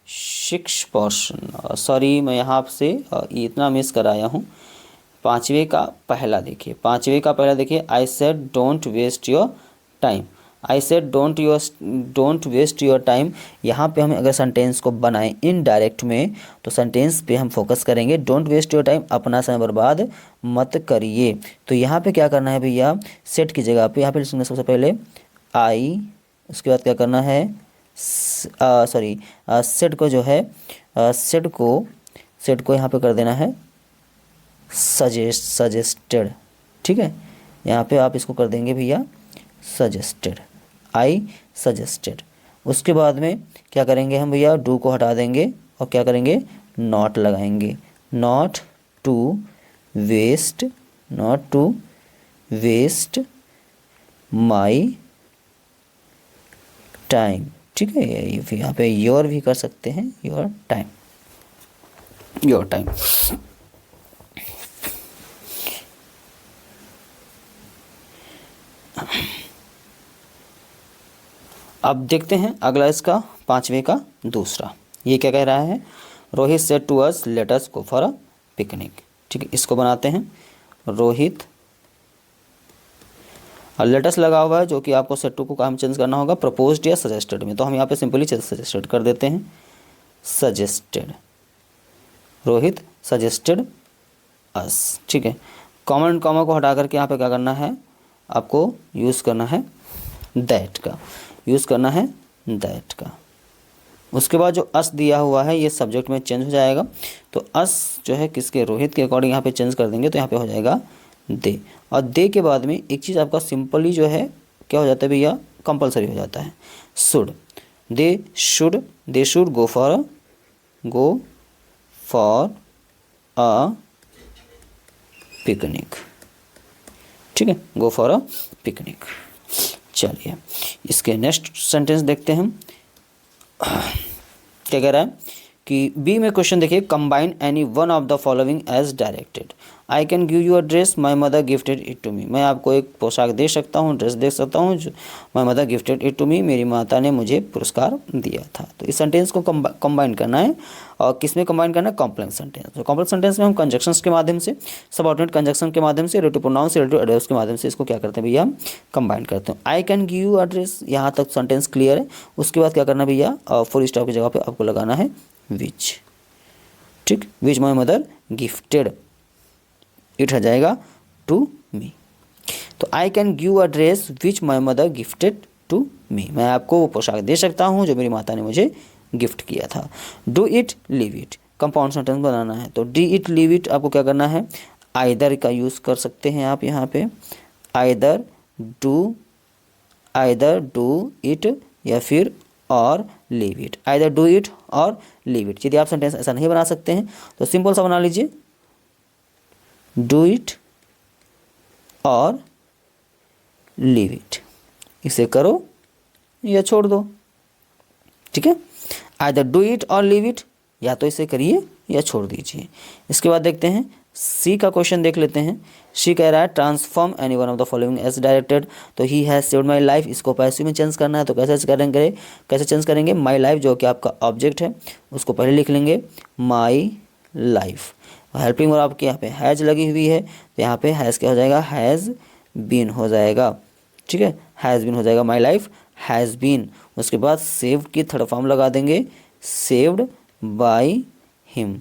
6 पोर्शन, सॉरी मैं यहाँ से इतना मिस कराया हूँ। पाँचवें का पहला देखिए, पाँचवें का पहला देखिए, I said don't waste your time, I said don't waste your time. यहाँ पे हम अगर सेंटेंस को बनाएं इनडायरेक्ट में, तो सेंटेंस पे हम फोकस करेंगे, डोंट वेस्ट योर टाइम, अपना समय बर्बाद मत करिए। तो यहाँ पे क्या करना है भैया, सेट की जगह पे यहाँ पे लिखना सबसे पहले आई, उसके बाद क्या करना है, सॉरी सेट को जो है सेट को यहाँ पे कर देना है सजेस्टेड, ठीक है। यहाँ पे आप इसको कर देंगे भैया सजेस्टेड, आई सजेस्टेड। उसके बाद में क्या करेंगे हम भैया, डू को हटा देंगे और क्या करेंगे, नॉट लगाएंगे, not to waste, not to waste my time, ठीक है। यहाँ पे योर भी कर सकते हैं, योर टाइम, योर टाइम। अब देखते हैं अगला इसका पाँचवें का दूसरा, ये क्या कह रहा है, Rohit said to us let us go for a picnic, ठीक है। इसको बनाते हैं, रोहित और लेटस लगा हुआ है, जो कि आपको सेट टू को काम चेंज करना होगा प्रपोज्ड या सजेस्टेड में, तो हम यहाँ पे सिंपली सजेस्टेड कर देते हैं, सजेस्टेड, रोहित सजेस्टेड अस, ठीक है। कॉमा एंड कॉमा को हटा करके यहाँ पे क्या करना है, आपको यूज़ करना है दैट का, यूज़ करना है दैट का। उसके बाद जो अस दिया हुआ है ये सब्जेक्ट में चेंज हो जाएगा, तो अस जो है किसके, रोहित के अकॉर्डिंग यहाँ पे चेंज कर देंगे, तो यहाँ पे हो जाएगा दे। और दे के बाद में एक चीज़ आपका सिंपली जो है क्या हो जाता है भैया, कंपलसरी हो जाता है, should, they should go for a picnic, ठीक है, गो फॉर अ पिकनिक। चलिए इसके नेक्स्ट सेंटेंस देखते हैं हम, क्या कह रहा है कि बी में क्वेश्चन देखिए, combine any one of the following as directed, I can give you a dress, my mother gifted it to me, मैं आपको एक पोशाक दे सकता हूँ, ड्रेस दे सकता हूँ, जो my mother gifted it to me, मेरी माता ने मुझे पुरस्कार दिया था। तो इस सेंटेंस को कंबाइन करना है, और किस में कंबाइन करना है, कॉम्प्लेक्स सेंटेंस। तो कॉम्प्लेक्स सेंटेंस में हम कंजक्शंस के माध्यम से, सबऑर्डिनेट कंजक्शन के माध्यम से, रिलेटिव प्रोनाउन से, रिलेटिव एडवर्ब्स के माध्यम से इसको क्या करते हैं भैया, हम कंबाइन करते हैं। आई can give you a dress, यहाँ तक सेंटेंस क्लियर है। उसके बाद क्या करना भैया, फुल स्टॉप की जगह पे आपको लगाना है विच, ठीक, which my mother gifted, it हो जाएगा टू मी। तो I can give a dress which my mother gifted to me, मैं आपको वो पोशाक दे सकता हूँ जो मेरी माता ने मुझे गिफ्ट किया था। Do it leave it, compound sentence बनाना है, तो डी इट लीव इट आपको क्या करना है, आइदर का यूज़ कर सकते हैं आप यहाँ पे, आइदर डू इट या फिर और leave it, either do it और लीव इट। यदि आप सेंटेंस ऐसा नहीं बना सकते हैं तो सिंपल सा बना लीजिए, डू इट और लीव इट, इसे करो या छोड़ दो, ठीक है। आइदर डू इट और लीव इट, या तो इसे करिए या छोड़ दीजिए। इसके बाद देखते हैं सी का क्वेश्चन देख लेते हैं। सी कह रहा है transform any one of the following as directed, तो he has saved my life, इसको पैसिव में चेंज करना है, तो कैसे चेंज करेंगे, माई लाइफ जो कि आपका ऑब्जेक्ट है उसको पहले लिख लेंगे माई लाइफ, हेल्पिंग वर्ब आपके यहाँ पे हैज़ लगी हुई है, तो यहाँ पे हैज़ क्या हो जाएगा, हैज़ बीन हो जाएगा, ठीक है, हैज़ बीन हो जाएगा, माई लाइफ हैज़ बीन। उसके बाद सेव्ड की थर्ड फॉर्म लगा देंगे, सेव्ड बाई हिम,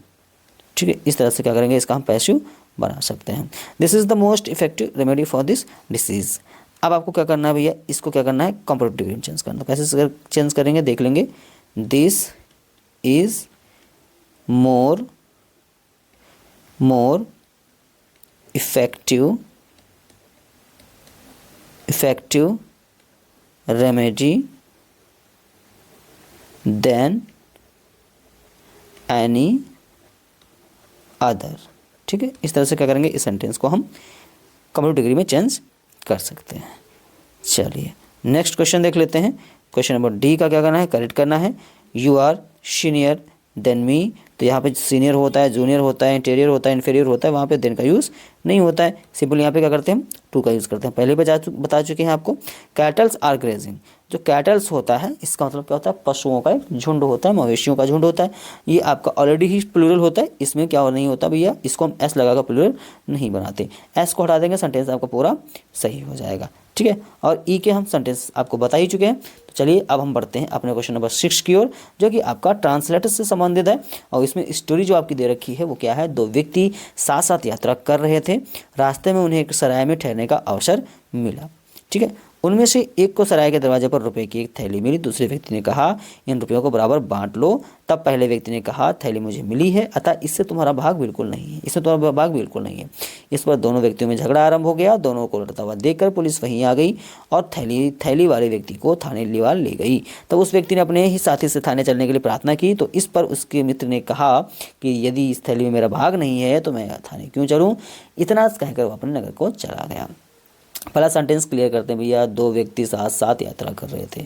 ठीक है। इस तरह से क्या करेंगे, इसका हम पैसिव बना सकते हैं। This is the most effective remedy for this disease. अब आपको क्या करना है भैया, इसको क्या करना है, कंपैरेटिव डिग्री में चेंज करना। कैसे चेंज करेंगे देख लेंगे, this is more effective remedy than any other. ठीक है, इस तरह से क्या करेंगे, इस सेंटेंस को हम कम्प्लीट डिग्री में चेंज कर सकते हैं। चलिए नेक्स्ट क्वेश्चन देख लेते हैं। क्वेश्चन नंबर डी का क्या करना है, करेक्ट करना है। You are senior than me, तो यहाँ पे सीनियर होता है, जूनियर होता है, इंटीरियर होता है, इन्फीरियर होता है, वहाँ पे देन का यूज़ नहीं होता है। सिंपल यहाँ पे क्या करते हैं, टू का यूज़ करते हैं। पहले बता चुके हैं आपको। कैटल्स आर ग्रेजिंग, जो कैटल्स होता है इसका मतलब क्या होता है, पशुओं का एक झुंड होता है, मवेशियों का झुंड होता है। ये आपका ऑलरेडी ही प्लूरल होता है, इसमें क्या नहीं होता भैया, इसको हम एस लगाकर प्लूरल नहीं बनाते। एस को हटा देंगे, सेंटेंस आपका पूरा सही हो जाएगा। ठीक है, और ई के हम सेंटेंस आपको बता ही चुके हैं। तो चलिए अब हम बढ़ते हैं अपने क्वेश्चन नंबर 6 की ओर, जो कि आपका ट्रांसलेटर से संबंधित है। और इसमें स्टोरी जो आपकी दे रखी है वो क्या है, दो व्यक्ति साथ साथ यात्रा कर रहे थे, रास्ते में उन्हें एक सराय में ठहरने का अवसर मिला। ठीक है, उनमें से एक को सराय के दरवाजे पर रुपए की एक थैली मिली। दूसरे व्यक्ति ने कहा इन रुपयों को बराबर बांट लो। तब पहले व्यक्ति ने कहा थैली मुझे मिली है, अतः इससे तुम्हारा भाग बिल्कुल नहीं है, इससे तुम्हारा भाग बिल्कुल नहीं है। इस पर दोनों व्यक्तियों में झगड़ा आरंभ हो गया। दोनों को लड़ता हुआ देखकर पुलिस वहीं आ गई और थैली वाले व्यक्ति को थाने ले गई। तब उस व्यक्ति ने अपने ही साथी से थाने चलने के लिए प्रार्थना की, तो इस पर उसके मित्र ने कहा कि यदि इस थैली में मेरा भाग नहीं है तो मैं थाने क्यों चलूँ। इतना कहकर वो अपने नगर को चला गया। पहला सेंटेंस क्लियर करते हैं भैया। दो व्यक्ति साथ साथ यात्रा कर रहे थे,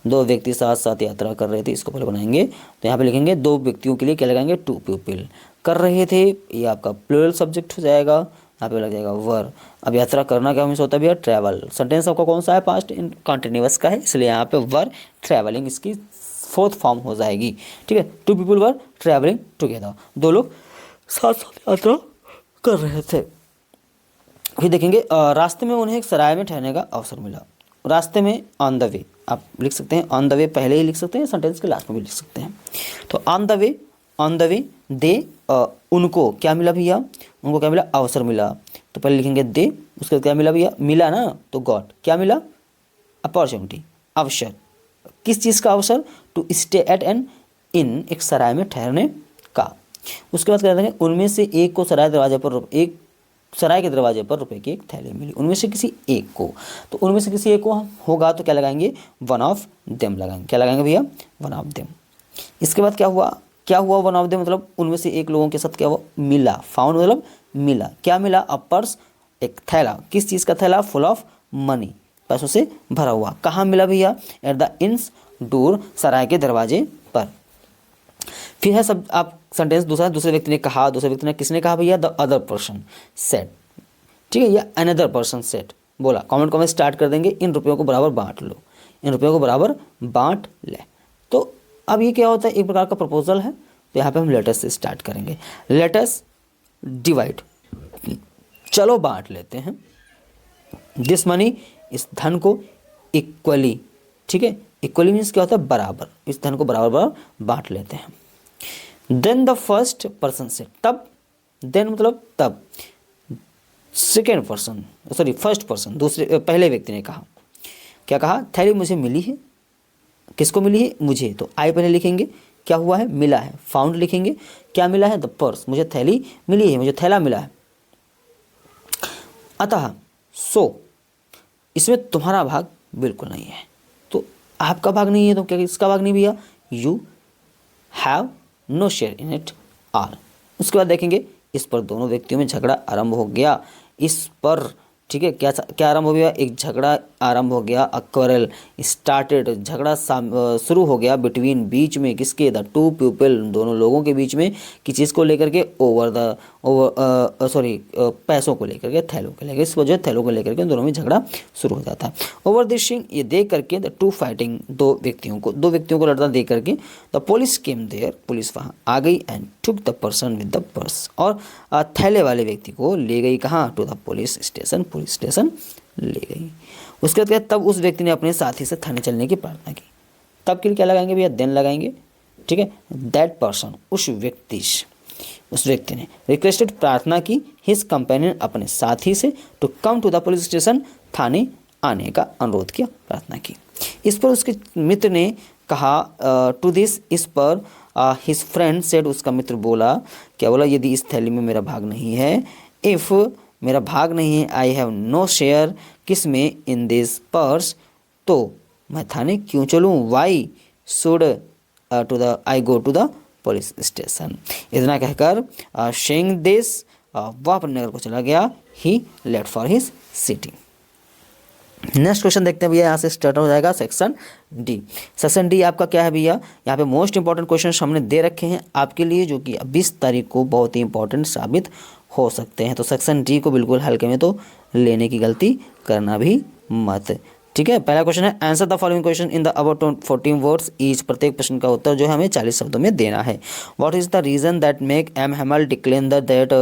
दो व्यक्ति साथ साथ यात्रा कर रहे थे, इसको पहले बनाएंगे। तो यहाँ पे लिखेंगे दो व्यक्तियों के लिए क्या लगाएंगे, टू पीपल कर रहे थे, ये आपका प्लूरल सब्जेक्ट हो जाएगा, यहाँ पे लग जाएगा वर। अब यात्रा करना क्या मीन्स होता है भैया, ट्रैवल। सेंटेंस आपका कौन सा है, पास्ट इन कॉन्टिन्यूअस का है, इसलिए यहाँ पे वर ट्रैवलिंग इसकी फोर्थ फॉर्म हो जाएगी। ठीक है, two people were travelling together, दो लोग साथ साथ यात्रा कर रहे थे। फिर देखेंगे रास्ते में उन्हें एक सराय में ठहरने का अवसर मिला। रास्ते में ऑन द वे आप लिख सकते हैं, ऑन द वे पहले ही लिख सकते हैं, सेंटेंस के लास्ट में भी लिख सकते हैं। तो ऑन द वे दे उनको क्या मिला भैया, उनको क्या मिला, अवसर मिला। तो पहले लिखेंगे दे, उसके क्या मिला भैया, मिला ना, तो गॉट क्या मिला, अपॉर्चुनिटी, अवसर। किस चीज़ का अवसर, टू स्टे एट एन इन, एक सराय में ठहरने का। उसके बाद क्या देंगे, उनमें से एक को सराय के दरवाजे पर रुपए की एक थैली मिली। उनमें से किसी एक को, तो उनमें से किसी एक को होगा तो क्या लगाएंगे, वन ऑफ देम लगाएंगे। क्या लगाएंगे भैया, वन ऑफ देम। इसके बाद क्या हुआ वन ऑफ देम मतलब उनमें से एक लोगों के साथ क्या हुआ, मिला। फाउंड मतलब मिला, क्या मिला, अ पर्स, एक थैला। किस चीज़ का थैला, फुल ऑफ मनी, पैसों से भरा हुआ। कहाँ मिला भैया, एट द इन्स डोर, सराय के दरवाजे पर। फिर है सब आप सेंटेंस दूसरे व्यक्ति ने कहा, दूसरे व्यक्ति ने किसने कहा भैया, द अदर पर्सन सेड। ठीक है, या अनदर पर्सन सेड बोला। कमेंट को में स्टार्ट कर देंगे, इन रुपयों को बराबर बांट लो, इन रुपयों को बराबर बांट ले। तो अब ये क्या होता है, एक प्रकार का प्रपोजल है। तो यहाँ पे हम लेटस से स्टार्ट करेंगे। लेटस डिवाइड, चलो बांट लेते हैं, दिस मनी, इस धन को, इक्वली। ठीक है, इक्वली मीन्स क्या होता है, बराबर, इस धन को बराबर बांट लेते हैं। देन द फर्स्ट पर्सन से, तब, देन मतलब तब, second person sorry first person पहले व्यक्ति ने कहा, क्या कहा, थैली मुझे मिली है। किसको मिली है, मुझे। तो आई पहले लिखेंगे, क्या हुआ है, मिला है। फाउंड लिखेंगे, क्या मिला है, द पर्स, मुझे थैली मिली है, मुझे थैला मिला है। अतः सो, इसमें तुम्हारा भाग बिल्कुल नहीं है। तो आपका भाग नहीं है तो क्या किसका भाग नहीं भैया, you have no share in it all. उसके बाद देखेंगे, इस पर दोनों व्यक्तियों में झगड़ा आरंभ हो गया। इस पर, ठीक है, क्या आरंभ हो गया, एक झगड़ा आरंभ हो गया, अ क्वारल स्टार्टेड, झगड़ा शुरू हो गया, बिटवीन, बीच में, किसके, द टू पीपल, दोनों लोगों के बीच में, किस चीज़ को लेकर के, पैसों को लेकर के, थैलों को लेकर, इस वजह थैलों को लेकर के दोनों में झगड़ा शुरू हो जाता है। ओवर दिस थिंग, ये देख करके, द टू फाइटिंग, दो व्यक्तियों को लड़ता देख करके, the police came there, police वहाँ आ गई, and took the person with the purse, और थैले वाले व्यक्ति को ले गई कहाँ, टू द पुलिस स्टेशन ले गई। उसके बाद तब उस व्यक्ति ने अपने साथी से थाने चलने की प्रार्थना की। तब के लिए क्या लगाएंगे भैया, देन लगाएंगे। ठीक है, दैट पर्सन, उस व्यक्ति ने रिक्वेस्टेड, प्रार्थना की, हिज कंपेनियन, अपने साथी से, to come to the police station, थाने आने का अनुरोध किया, प्रार्थना की। इस पर उसके मित्र ने कहा, टू दिस, इस पर, हिज फ्रेंड सेड, उसका मित्र बोला, क्या बोला, यदि इस थैली में मेरा भाग नहीं है, इफ़ मेरा भाग नहीं है, आई हैव नो शेयर, किस में, इन दिस पर्स, तो मैं थाने क्यों चलूँ, why should to the I go to the police station. इतना कहकर शेइंग दिस वह अपने नगर को चला गया। He left for his city. Next question देखते हैं भैया, यहाँ से स्टार्ट हो जाएगा सेक्शन डी। सेक्शन डी आपका क्या है भैया, यहाँ पे मोस्ट इंपॉर्टेंट क्वेश्चन हमने दे रखे हैं आपके लिए, जो कि 20 तारीख को बहुत ही इंपॉर्टेंट साबित हो सकते हैं। तो सेक्शन डी को बिल्कुल हल्के में तो लेने की गलती करना भी मत। ठीक है, पहला क्वेश्चन है, answer the following question in the about 14 words each. प्रत्येक प्रश्न का उत्तर जो है हमें 40 शब्दों में देना है। What is the reason that make M Hamel declare that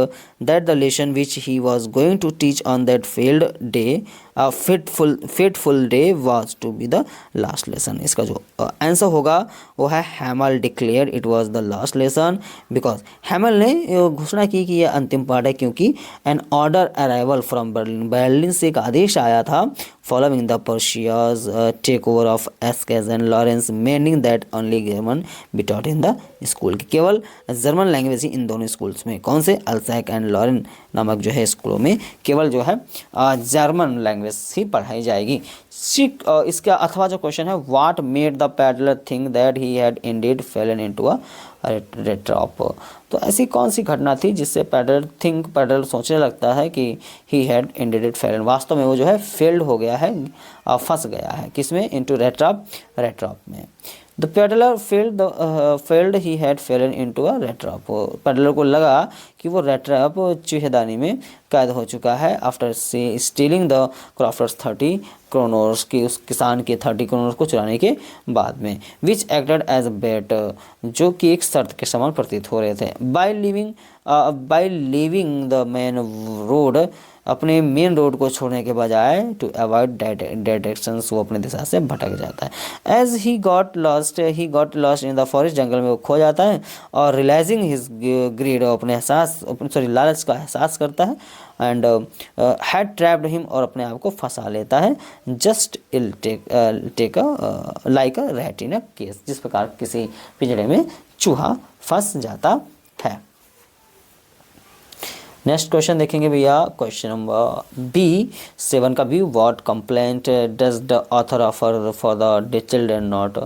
the lesson which he was going to teach on that field day fateful day was to be the last lesson. इसका जो आंसर होगा वो है, Hamel declare it was the last lesson because Hamel ने घोषणा की कि यह अंतिम पाठ है, क्योंकि an order arrival from Berlin, Berlin से एक आदेश आया था, following the Prussia's take over of एस्केज and Lorraine, meaning that only German be taught in the school, की केवल जर्मन लैंग्वेज ही इन दोनों स्कूल्स में, कौन से, अल्सैक एंड लॉरेन नामक जो है स्कूलों में केवल जो है जर्मन लैंग्वेज ही पढ़ाई जाएगी। इसका अथवा जो क्वेश्चन है, what made the peddler think that he had Indeed Fallon into a red trap, तो ऐसी कौन सी घटना थी जिससे पैडलर सोचने लगता है कि ही हैड इंडीड फैलन, वास्तव में वो जो है फेल्ड हो गया है, फंस गया है, किसमें, इनटू रेड ट्रैप में। The peddler failed he had fallen into a red trap, peddler को लगा कि वो रेड ट्रैप चूहेदानी में कैद हो चुका है, आफ्टर से स्टीलिंग द क्रॉफ्टर्स 30 क्रोनर्स, की उस किसान के 30 क्रोनर्स को चुराने के बाद में, विच एक्टेड एज अ बेट, जो कि एक शर्त के समान प्रतीत हो रहे थे, by leaving the main road, अपने मेन रोड को छोड़ने के बजाय, टू अवॉइड डायरेक्शंस, वो अपने दिशा से भटक जाता है। As he got lost in the forest, जंगल में वो खो जाता है, और रियलाइजिंग हिज ग्रीड, अपने लालच का एहसास करता है, एंड हैड ट्रैप्ड हिम, और अपने आप को फंसा लेता है, just ill take like a rat in a case, जिस प्रकार किसी पिंजड़े में चूहा फंस जाता है। नेक्स्ट क्वेश्चन देखेंगे भैया, क्वेश्चन नंबर बी 7 का भी, what complaint does the author offer for the children not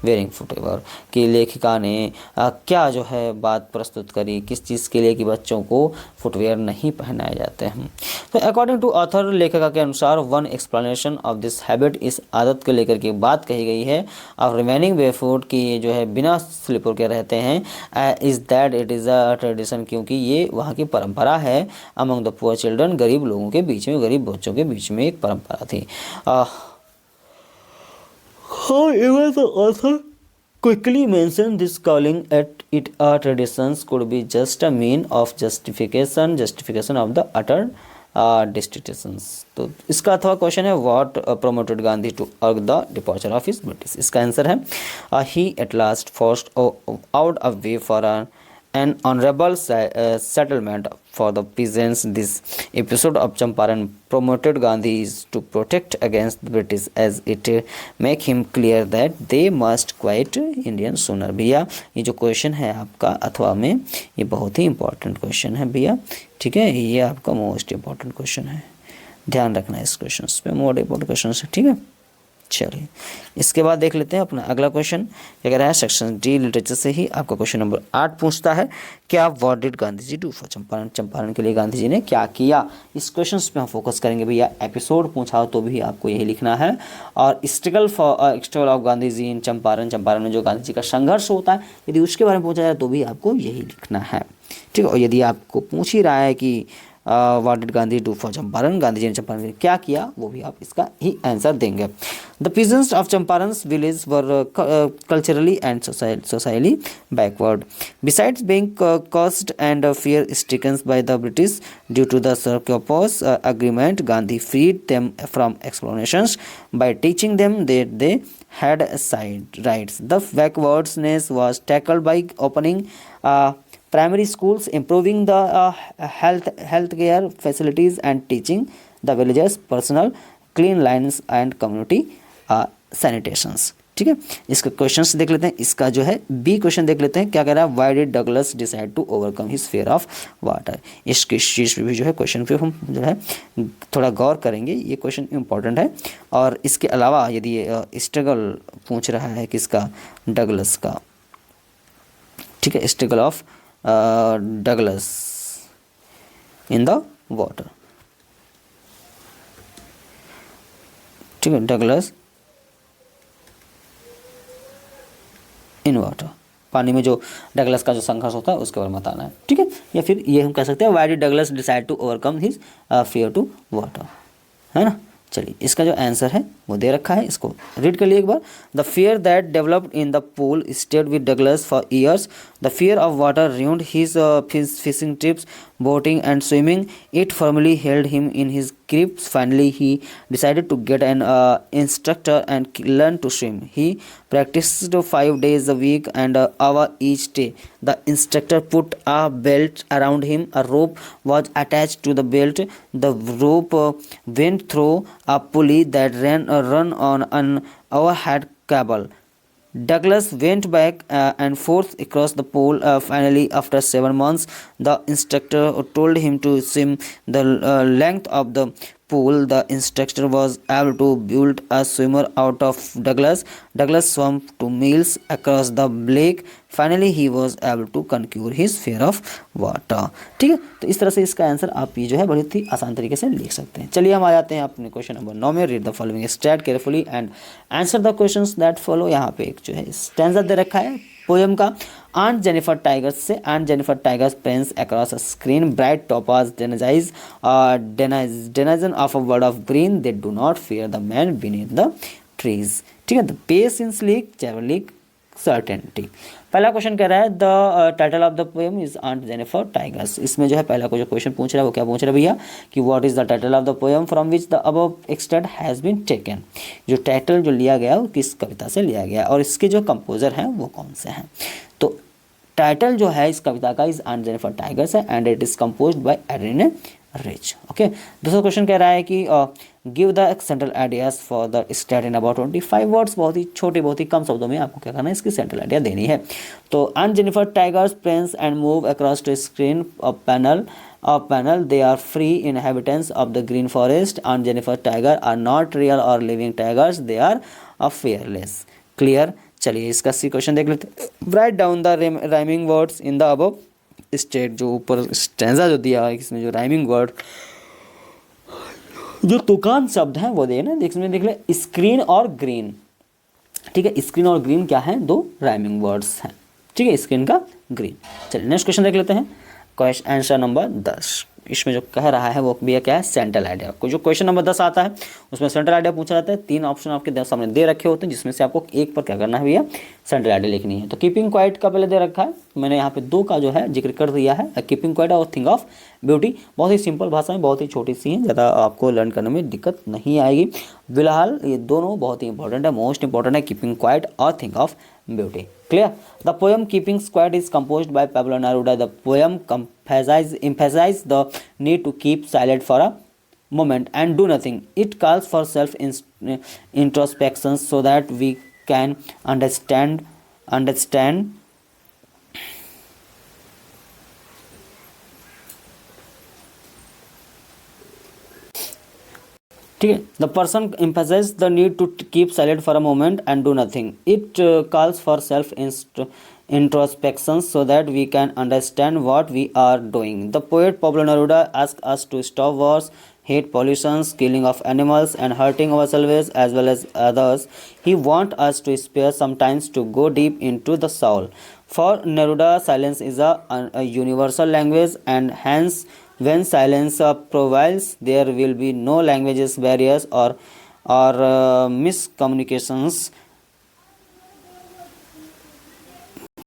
wearing footwear, की लेखिका ने क्या जो है बात प्रस्तुत करी, किस चीज़ के लिए कि बच्चों को फुटवेयर नहीं पहनाए जाते हैं। तो अकॉर्डिंग टू ऑथर, लेखिका के अनुसार, one explanation of this habit, इस आदत को लेकर के बात कही गई है, ऑफ रिमेनिंग बेफुट, की जो है बिना स्लीपर के रहते हैं, is that it is a tradition, क्योंकि ये वहाँ की परंपरा है, अमंग द पुअर चिल्ड्रन, गरीब लोगों के बीच में, गरीब बच्चों के बीच में एक परंपरा थी। However, the author quickly mentioned this calling at it a traditions could be just a mean of justification of the utter destitutions। तो इसका अथवा क्वेश्चन है, what promoted Gandhi to urge the departure of his British. इसका आंसर है, he at last forced out a way for an honorable settlement for the peasants। This episode of Champaran promoted Gandhi to protect against the British, as it make him clear that they must quit Indian sooner। भैया ये जो क्वेश्चन है आपका अथवा में, ये बहुत ही इंपॉर्टेंट क्वेश्चन है भैया, ठीक है, ये आपका मोस्ट इंपॉर्टेंट क्वेश्चन है, ध्यान रखना इस क्वेश्चन पे, मोस्ट इंपॉर्टेंट क्वेश्चन है, ठीक है। चलिए इसके बाद देख लेते हैं अपना अगला क्वेश्चन, क्या कह रहा है, सेक्शन डी लिटरेचर से ही आपका क्वेश्चन नंबर 8 पूछता है, क्या what did Gandhi ji do for Champaran, Champaran के लिए गांधी जी ने क्या किया। इस क्वेश्चन पे हम फोकस करेंगे भैया, एपिसोड पूछा हो तो भी आपको यही लिखना है, और स्ट्रगल ऑफ गांधी जी इन चंपारण, चंपारण में जो गांधी जी का संघर्ष होता है, यदि उसके बारे में पूछा जाए तो भी आपको यही लिखना है, ठीक है। और यदि आपको पूछ ही रहा है कि what did Gandhi do for Champaran, Gandhi ji ने चंपारण में क्या किया, वो भी आप इसका ही आंसर देंगे। The peasants of Champaran's village were culturally and socially backward, besides being caused and fear stricken by the British due to the Sarkophos agreement, Gandhi freed them from explanations by teaching them that they had side rights। The backwardness was tackled by opening primary schools, improving the healthcare facilities, and teaching the villagers personal clean lines and community sanitations। ठीक है, इसका क्वेश्चन देख लेते हैं। इसका जो है बी क्वेश्चन देख लेते हैं, क्या कह रहा है, why did Douglas decide to overcome his fear of water. इस चीज़ पे भी जो है क्वेश्चन पे हम जो है थोड़ा गौर करेंगे, ये क्वेश्चन इंपॉर्टेंट है। और इसके अलावा यदि स्ट्रगल पूछ रहा है किसका, डगलस का, ठीक है, struggle of Douglas in the water, ठीक है, डगलस इन वाटर, पानी में जो डगलस का जो संघर्ष होता है उसके बारे में बताना है, ठीक है। या फिर ये हम कह सकते हैं, why did Douglas decide to overcome his fear to water, है ना। चलिए, इसका जो आंसर है वो दे रखा है, इसको रीड कर लिए एक बार। The fear that developed in the pool stayed with Douglas for years. The fear of water ruined his fishing trips, boating and swimming. It firmly held him in his grip. Finally, he decided to get an instructor and learn to swim. He practiced 5 days a week and an hour each day. The instructor put a belt around him. A rope was attached to the belt. The rope went through a pulley that run on an overhead cable. Douglas went back and forth across the pool. Finally, after 7 months, the instructor told him to swim the length of the pool. The instructor was able to build a swimmer out of Douglas. Douglas swam 2 miles across the lake. Finally, he was able to conquer his fear of water. ठीक है, तो इस तरह से इसका आंसर आप ये जो है बहुत ही आसान तरीके से लिख सकते हैं। चलिए हम आ जाते हैं अपने क्वेश्चन नंबर 9 में। Read the following state carefully and answer the questions that follow. यहाँ पे एक जो है स्टैंजा दे रखा है पोएम का। Aunt Jennifer Tigers से Aunt Jennifer Tigers prints across a screen, bright topaz denizen of a world of green. They do not fear the man beneath the trees. ठीक है, the patience leak, Chevrolet certainty। पहला क्वेश्चन कह रहा है the title of the poem is aunt Jennifer tigers. इसमें जो है पहला को जो क्वेश्चन पूछ रहा है वो क्या पूछ रहा है भैया, कि what is the title of the poem from which the above extract has been taken. जो टाइटल जो लिया गया वो किस कविता से लिया गया और इसके जो कंपोजर हैं वो कौन से हैं। तो टाइटल जो है इस कविता का इज आंट जेनिफर टाइगर्स है and it is composed bye Adrian rich. Okay, दूसरा क्वेश्चन कह रहा है कि give the central ideas for the state in about 25 words. बहुत ही छोटे बहुत ही कम शब्दों में आपको क्या करना है, इसकी सेंट्रल आइडिया देनी है। तो aunt Jennifer tigers prince and move across to screen panel they are free inhabitants of the green forest. Aunt Jennifer Tiger are not real or living tigers, they are fearless. Clear। चलिए इसका सी क्वेश्चन देख लेते हैं। Write down the rhyming words in the above state. जो ऊपर स्टैंजा जो दिया है इसमें जो राइमिंग वर्ड जो तुकान शब्द हैं वो देना देखने देख ले, स्क्रीन और ग्रीन। ठीक है, स्क्रीन और ग्रीन क्या है, 2 राइमिंग वर्ड्स हैं। ठीक है, स्क्रीन का ग्रीन। चलिए नेक्स्ट क्वेश्चन देख लेते हैं। Question answer number 10। इसमें जो कह रहा है वो भी क्या है, सेंट्रल आइडिया। को जो क्वेश्चन नंबर 10 आता है उसमें सेंट्रल आइडिया पूछा जाता है। 3 ऑप्शन आपके सामने दे रखे होते हैं जिसमें से आपको एक पर क्या करना है भैया, सेंट्रल आइडिया लिखनी है। तो कीपिंग क्वाइट का पहले दे रखा है, मैंने यहाँ पे 2 का जो है जिक्र कर दिया है, कीपिंग क्वाइट और थिंक ऑफ ब्यूटी। बहुत ही सिंपल भाषा में, बहुत ही छोटी सी है, ज़्यादा आपको लर्न करने में दिक्कत नहीं आएगी। फिलहाल ये दोनों बहुत ही इंपॉर्टेंट है, मोस्ट इंपॉर्टेंट है कीपिंग क्वाइट और think of beauty। Clear? The poem Keeping Quiet is composed by Pablo Neruda. The poem emphasizes the need to keep silent for a moment and do nothing. It calls for self introspection so that we can understand ठीक है। The person emphasizes the need to keep silent for a moment and do nothing. It calls for self introspection so that we can understand what we are doing. The poet Pablo Neruda asks us to stop wars, hate pollution, killing of animals and hurting ourselves as well as others. He wants us to spare sometimes to go deep into the soul. For Neruda, silence is a universal language, and hence when silence prevails, there will be no languages barriers or miscommunications.